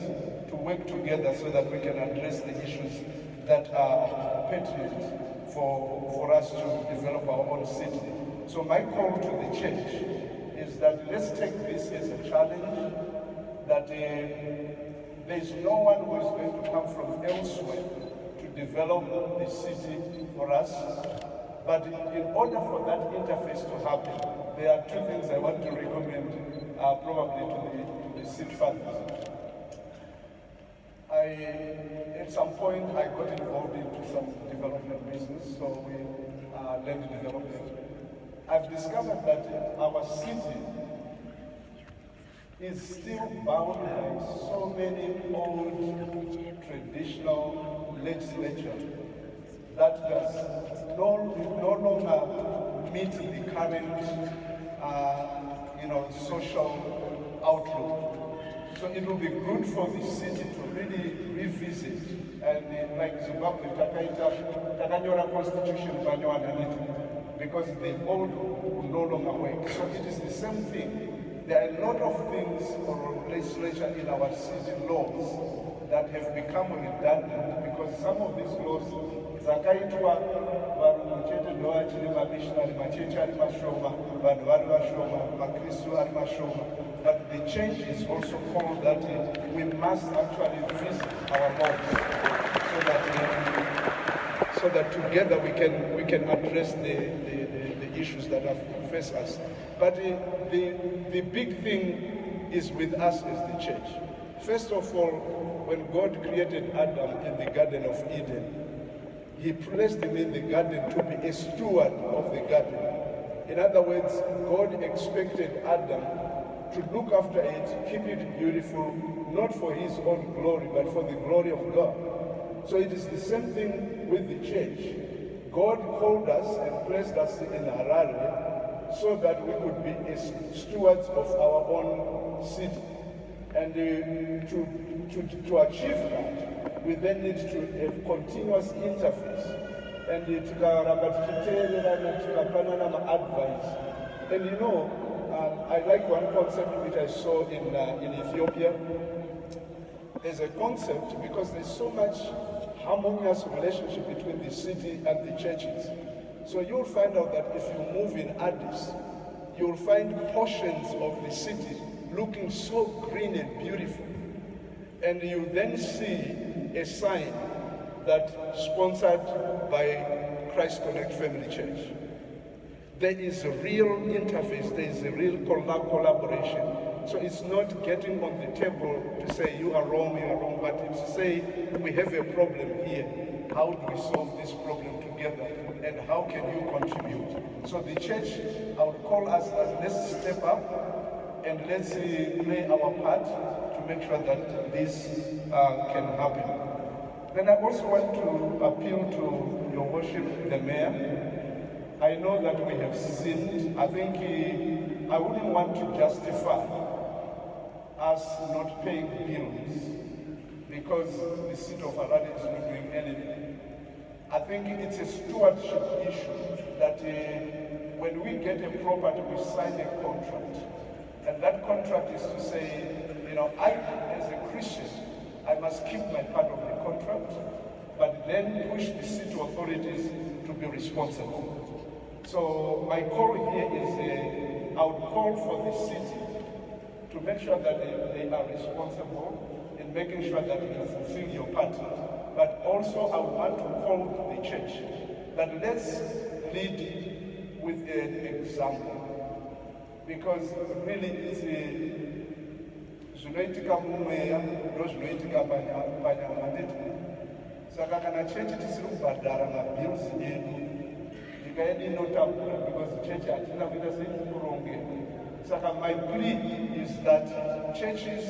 to work together so that we can address the issues that are pertinent for us to develop our own city. So my call to the church is that let's take this as a challenge, that there is no one who is going to come from elsewhere to develop the city for us. But in order for that interface to happen, there are two things I want to recommend probably to the seat fathers. At some point, I got involved into some development business, so we land development. I've discovered that our city is still bound by so many old traditional legislatures that does no longer meet the current social outlook. So it will be good for the city to really revisit, and like Zimbabwe, takanyora constitution because the old will no longer work. So it is the same thing. There are a lot of things or legislation in our city laws that have become redundant because some of these laws zakaitwa varungu chete ndoachiri mamissionary machechi ari mashoma vanhu vari vashoma makristu ari mashoma. But the change is also called that we must actually visit our laws so that together we can address the issues that face us. But the big thing is with us as the church. First of all, when God created Adam in the Garden of Eden, He placed him in the garden to be a steward of the garden. In other words, God expected Adam to look after it, keep it beautiful, not for his own glory, but for the glory of God. So it is the same thing with the church. God called us and placed us in Harare so that we could be stewards of our own city. And to achieve that, we then need to have continuous interface. And advice. And I like one concept which I saw in Ethiopia. There's a concept because there's so much harmonious relationship between the city and the churches. So you'll find out that if you move in Addis, you'll find portions of the city looking so green and beautiful. And you then see a sign that sponsored by Christ Connect Family Church. There is a real interface, there is a real collaboration. So it's not getting on the table to say you are wrong, but it's to say we have a problem here. How do we solve this problem together? And how can you contribute? So the church, I would call us as let's step up and let's play our part to make sure that this can happen. Then I also want to appeal to your worship, the mayor. I know that we have sinned. I think I wouldn't want to justify us not paying bills because the city of Harare is not doing anything. I think it's a stewardship issue that when we get a property, we sign a contract. And that contract is to say, I, as a Christian, I must keep my part of the contract, but then push the city authorities to be responsible. So my call here is, I would call for the city to make sure that they are responsible in making sure that you fulfill your part. But also I would want to call the church that let's lead with an example. Because really it's zvinoitika mumweya ndozvinoitika panyama. Saka kana chechi tisiri kubhadhara mabills edu nyika yedu inotapura because church hatina kuita seikuronge. Saka my plea is that churches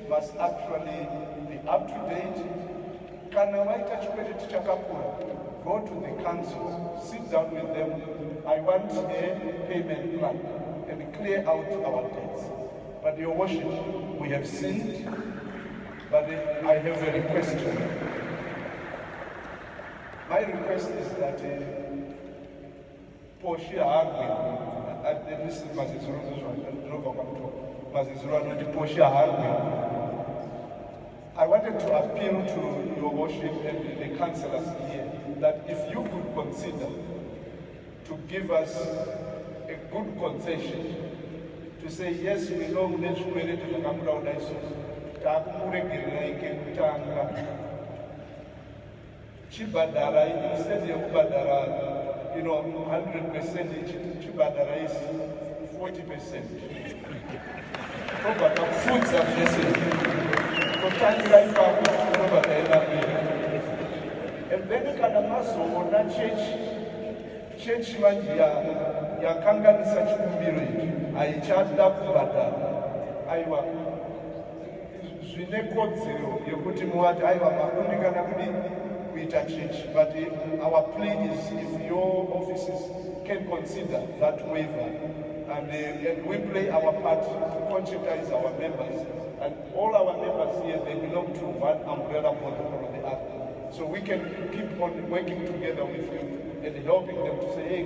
must actually be up to date. Kana waita chikwete chakakura, go to the council, sit down with them. I want a payment plan and clear out our debts. But your worship, we have sinned, but I have a request. My request is that Porsche hardware, at least I wanted to appeal to your worship and the councillors here that if you could consider to give us a good concession to to say, yes, we know that we need to come down and so. Chibadara, instead of Badara, 100%, Chibadara is 40%. But foods are blessed. And then Kanamaso, that church yakanganisa chikumbiro ichi haichada kubhadhara aiwa zvine kodzero yekuti muwati aiwa makundikana kuita church, but our plea is if your offices can consider that waiver and we play our part to conscientize our members, and all our members here, they belong to one umbrella body or the other, so we can keep on working together with you and helping them to say, hey,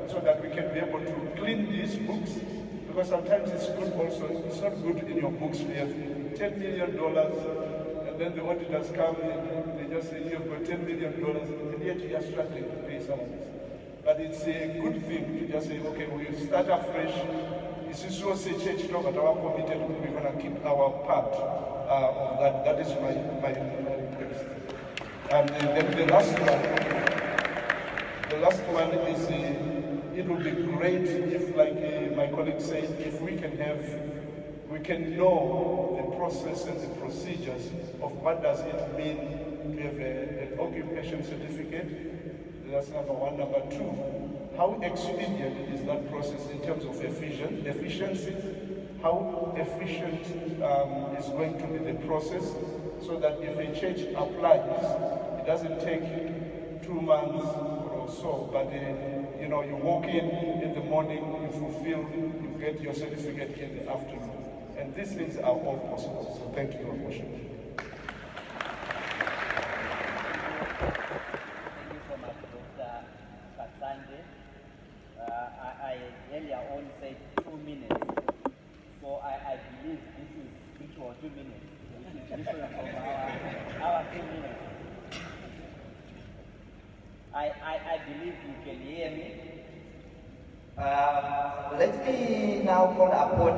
so that we can be able to clean these books, because sometimes it's good also, it's not good in your books we have $10 million, and then the auditors come and they just say, you've got $10 million, and yet you are struggling to pay some of this. But it's a good thing to just say, okay, we'll start afresh. This is also a church talk that our committed, we're going to keep our part of that. That is my request. And then the last one is, it would be great if, like my colleague said, if we can know the process and the procedures of what does it mean to have an occupation certificate. That's number one. Number two, how expedient is that process in terms of efficiency? How efficient is going to be the process, so that if a church applies, it doesn't take 2 months or so, but you walk in the morning, you fulfill, you get your certificate in the afternoon. And these things are all possible. So thank you very much. I earlier on said 2 minutes, so I believe this is 2 or 2 minutes, which is different from our 2 minutes. I believe you can hear me. Let me now call upon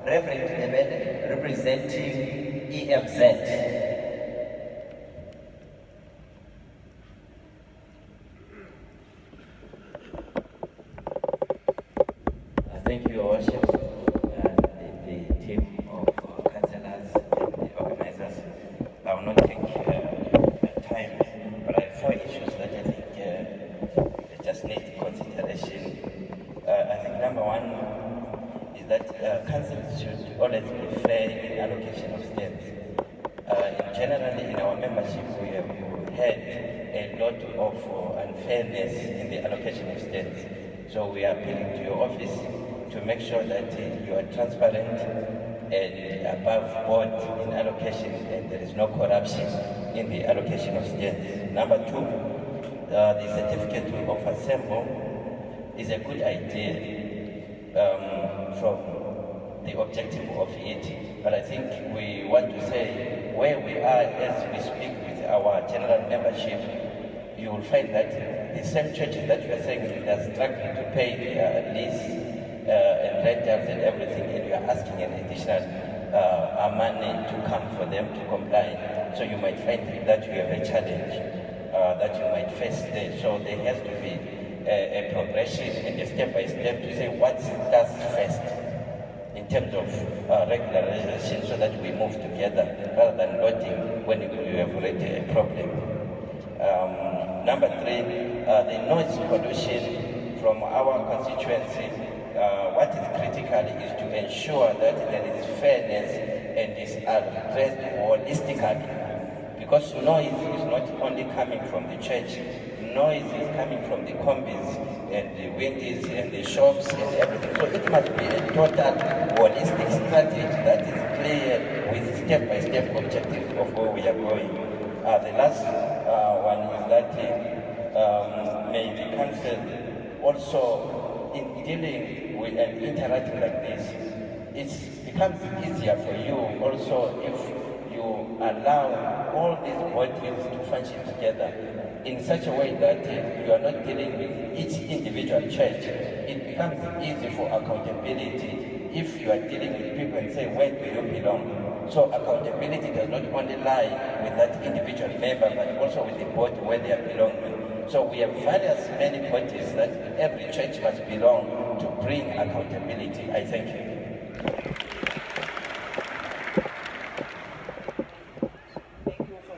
Reverend Ebede, representing EFZ. Thank you, Your Worship, and the team of councillors and the organizers. I will not take time, but I have 4 issues that I think just need consideration. I think number one is that councils should always be fair in allocation of stands. Generally, in our membership, we have had a lot of unfairness in the allocation of stands. So we are appealing to your office to make sure that you are transparent and above board in allocation, and there is no corruption in the allocation of stands. Number two, the certificate of assemble is a good idea from the objective of it, but I think we want to say where we are as we speak with our general membership, you will find that the same churches that you are saying they are struggling to pay their lease and rentals and everything, and you are asking an additional money to come for them to comply. So you might find that you have a challenge that you might face there. So there has to be a progression and a step-by-step to say what does first in terms of regularization, so that we move together rather than loading when you have already a problem. Number three, the noise pollution from our constituency. What is critical is to ensure that there is fairness and is addressed holistically, because noise is not only coming from the church, noise is coming from the combis and the windies and the shops and everything. So it must be a total holistic strategy that is clear with step-by-step objectives of where we are going. The last one is that may the council also, in dealing with and interacting like this, it becomes easier for you also if you allow all these bodies to function together. in such a way that you are not dealing with each individual church. It becomes easy for accountability if you are dealing with people and say, where do you belong? So accountability does not only lie with that individual member, but also with the body where they are belonging. So we have many bodies that every church must belong to bring accountability. I thank you.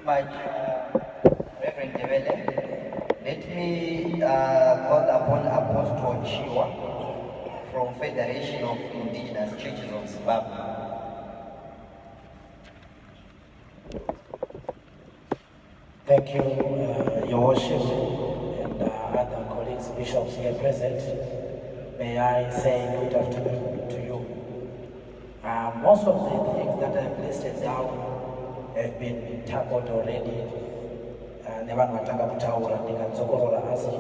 Much, Reverend Devele. Let me call upon Apostle Chiwa from Federation of Indigenous Churches of Zimbabwe. Thank you, Your Worship, and other colleagues, bishops here present. May I say good afternoon to you. Most of the things that I've listed down have been tackled already. Nevanhu vatanga kutaura ndikadzokorola asi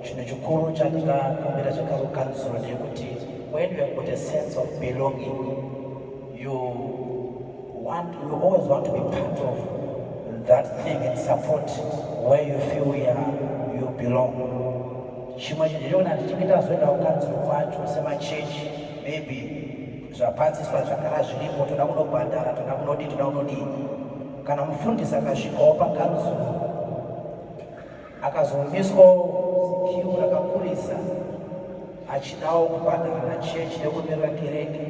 chinhu chikuru chandingakumbira chakarukanzuro ndekuti when you have got a sense of belonging, you always want to be part of that thing and support where you feel you belong. Chimwe chindiona tichinge tazoenda kukanzuro kwacho semachechi, maybe zvapatsiswa zvakara zviripo, toda kunobhadhara, toda kunodii. Kana mufundisi akasvikawo pakanzuro akazomiswawo zikimu rakakurisa achidawo kubhadhara nachechi nekumirira kereke,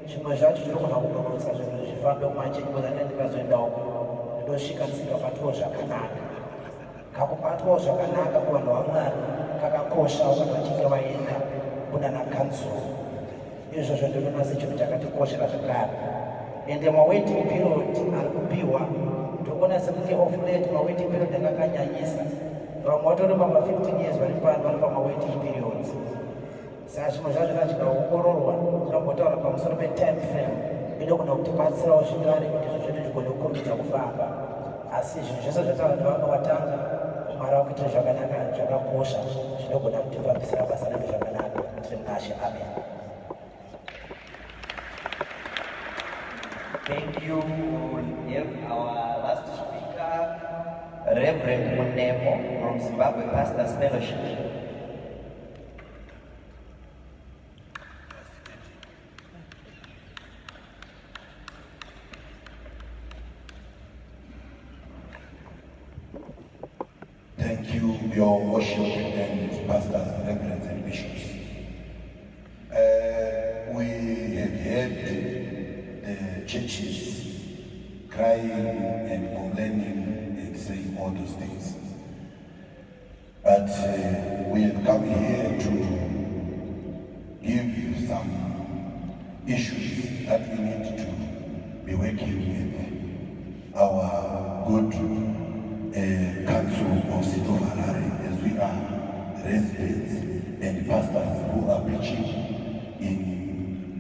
zvimwe zvacho zvinogona kudonotsa zvinhu zvifambe kumachechi kuzange ndikazoendawo ndosvika ndisingapatiwo zvakanaka. Kakupatwawo zvakanaka kuvanhu vaMwari kakakoshawo kana vachinge vaenda kunana kanzuro. Izvozvo ndinoona sechinhu chakatikoshera zvakare. Ende mawaiting period ari kupiwa tokuona sekunge off late mawaiting period akakanyanyisa. Vamwe vatori pama15 years vari pano vari pamawaiting periods. Saka zvimwe zvacho zvikaongororwa zvinombotaura pamusoro petime frame inogona kutibatsirawo zvekare kuti zvezvedu zvikone kukurumidza kufamba. Asi zvinhu zvese zvatanhu vamwe vatanga Mwari akuitira zvakanaka zvakakosha zvinogona kutifambisira basa redu zvakanaka. Tiri muna She. Amen. Thank you. We have our last speaker, Reverend Munemo from Zimbabwe Pastors Fellowship. Thank you, Your Worship and Pastors, Reverends and Bishops. We have heard the churches crying and complaining and saying all those things. But we have come here to give you some issues that we need to be working with our good Council of City of Harare, as we are residents and pastors who are preaching in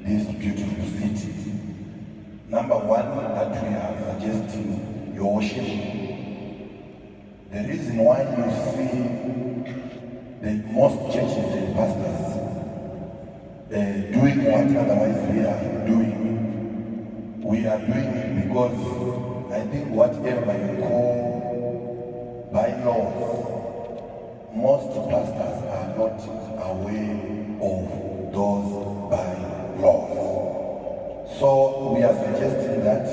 this beautiful city. Number one, that we are suggesting, Your Worship, the reason why you see that most churches and pastors doing what otherwise we are doing it because I think whatever you call bylaws, most pastors are not aware of those bylaws. So we are suggesting that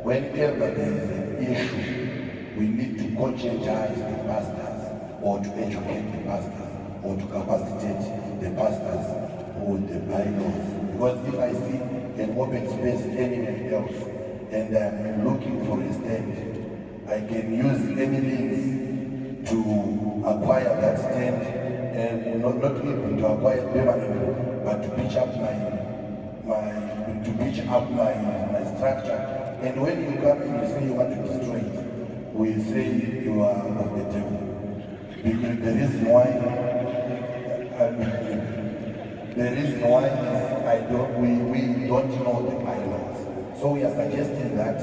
whenever there is an issue, we need to conscientize the pastors or to educate the pastors or to capacitate the pastors with the bylaws. Because if I see an open space anywhere else and I'm looking for a stand, I can use any means to acquire that stand, and not even to acquire permanently, but to pitch up my structure. And when you come in, you say you want to destroy it, we say you are of the devil. Because the reason why we don't know the bylaws. So we are suggesting that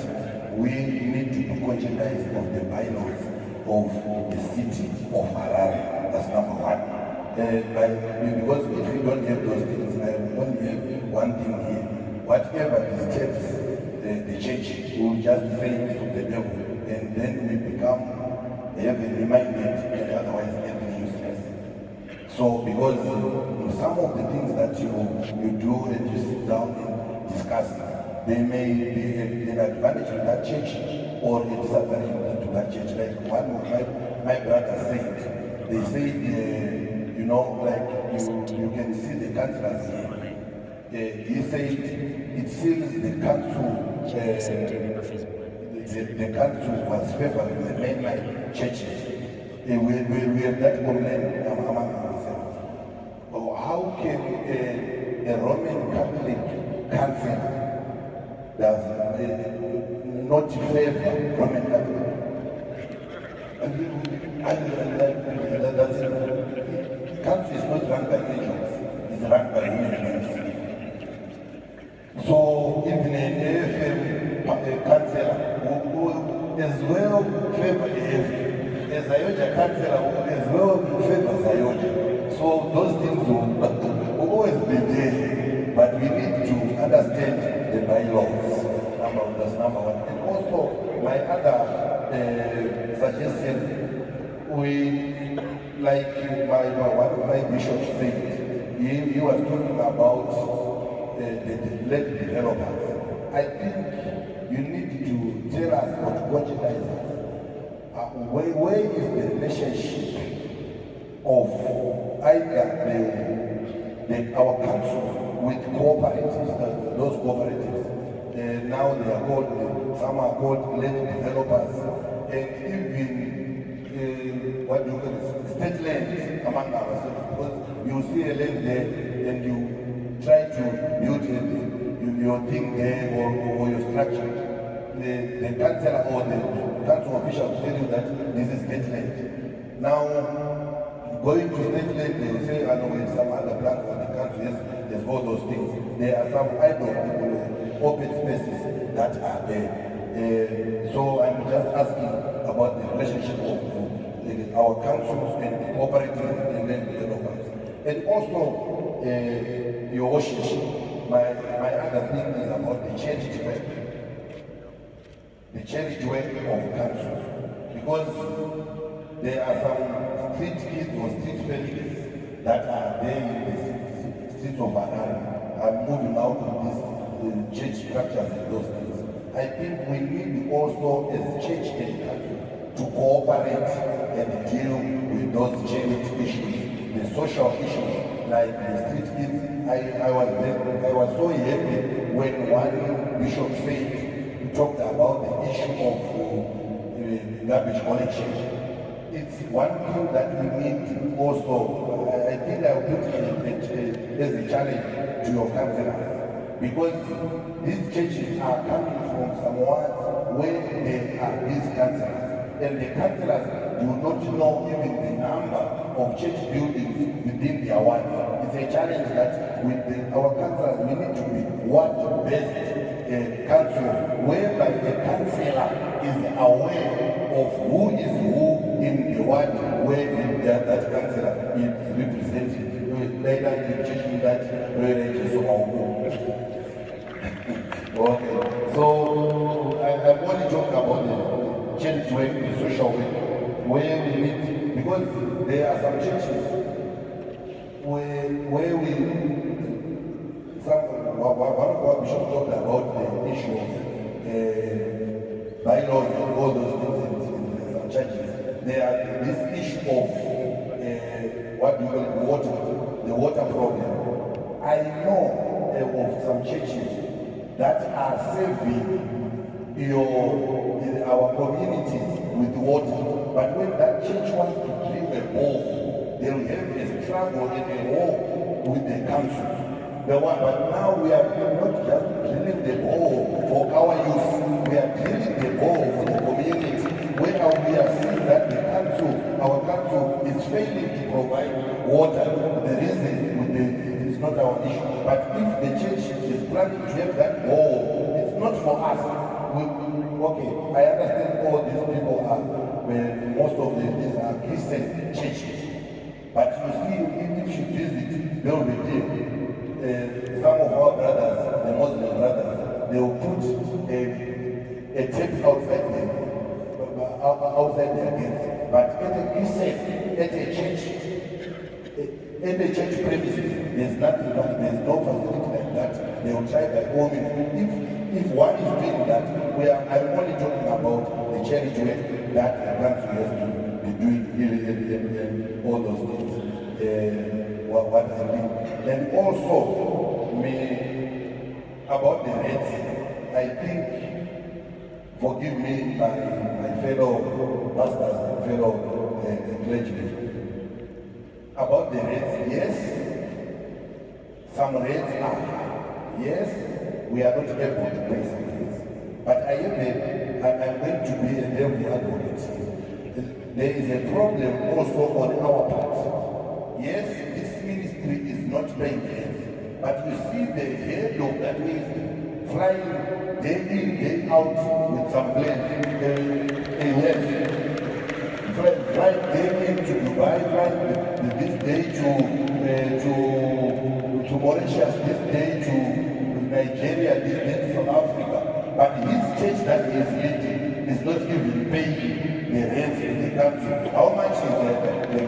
we need to be conscientized of the bylaws of the city of Harare. That's number one. Because if we don't have those things, I only have one thing here. Whatever disturbs the church, we will just say it to the devil, and then we become heavenly minded because some of the things that you do and you sit down and discuss, they may be an advantage to that church or a disadvantage to that church. Like one of my brothers said, they said, you know, like you can see the councillors here. He said it seems the council was favoring the mainline churches. We have that complaint among ourselves. Oh, how can a Roman Catholic council does not favor Roman Catholic? Council is not run by angels, it's run by human beings. So even an AFM councillor who as well favor AFM, as Zioja councillor who as well favor Zioja. So those things will always be there, but we need to understand the bylaws. That's number one. And also my other suggestion, like one of my bishops said, he was talking about the led developers. I think you need to tell us what quantifies us. Where is the relationship of either our council with cooperatives, those cooperatives? Now they are called, some are called led developers, and even what do you call it, state land among ourselves. Because you see a land there and you try to build your thing there or your structure. The councillor or the council officials tell you that this is state land. Now, going to state land, they will say, I know in some other plans on the council, yes, there's all those things. There are some idle open spaces that are there. So I'm just asking about the relationship of our councils and the cooperatives and then developers. And also, your worship, my other thing is about the charity work. The charity work of councils. Because there are some street kids or street families that are there in the streets of Harare and moving out of these church structures and those things. I think we need also as church and council to cooperate and deal with those charity issues, the social issues like the street kids. I was so happy when one bishop said, he talked about the issue of garbage collection. It's one thing that we need also. I think I'll put it as a challenge to your councillors, because these churches are coming from somewhere where there are these councillors, and the councillors do not know even the number of church buildings within their wards. It's a challenge that with our councillors, we need to be ward-based councils, whereby the councillor is aware of who is who in the ward where that councillor is represented. Later in church that okay, so I'm only talking about the charity work, the social work, where we need, because there are some churches where one of our bishops talked about the issue of bylaws and all those things in some churches. There are this issue of what do you call it, the water problem. I know of some churches that are saving our communities with water, but when that church wants to drill a hole, they will have a struggle and a war with the council. But now we are not just drilling the hole for our use, we are drilling the hole for the community, where we are seeing that the council, our council, is failing to provide water. The reason it's not our issue. But if the church is planning to have that hole, it's not for us. Okay, I understand all these people are, most of these are Christian churches. But you see, if you visit, they will be there. Some of our brothers, the Muslim brothers, they will put a tape outside their gates. But at a Christian, at a church, in the church premises, there's nothing, there's no facility like that. They will try by all means. If one is doing that, I'm only talking about the charity work that the country has to be doing and all those things. What I mean. And also, about the rates, I think, forgive me, my fellow pastors and fellow clergymen, about the rates, yes, some rates are high. Yes, we are not able to pay some rates. But I'm going to be a devil advocate. There is a problem also on our part. Yes, this ministry is not paying rates, but you see the head of that ministry flying day in, day out with some planes. Yes, flying day into Dubai, flying this day to Mauritius, this day to Nigeria, this day to South Africa. But his church that he is leading is not even paying the rents in the country. How much is the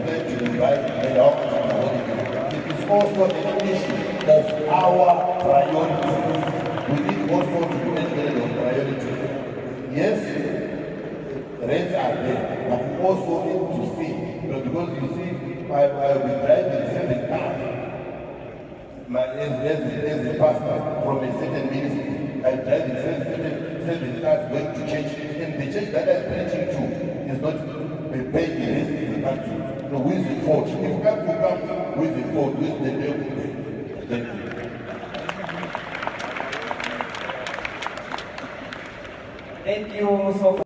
plane to Dubai and how much is the holiday? It is also an issue of our priorities. We need also to do education on priorities. Yes, rents are there, but we also need to see, because you see, I'll be driving 7 cars. As a pastor from a certain ministry, I'm driving 7 cars going to church, and the church that I'm preaching to is not paying the rest of the country. So who is the fault? If God will come, who is the fault? Who is the devil? Thank you. Thank you so much.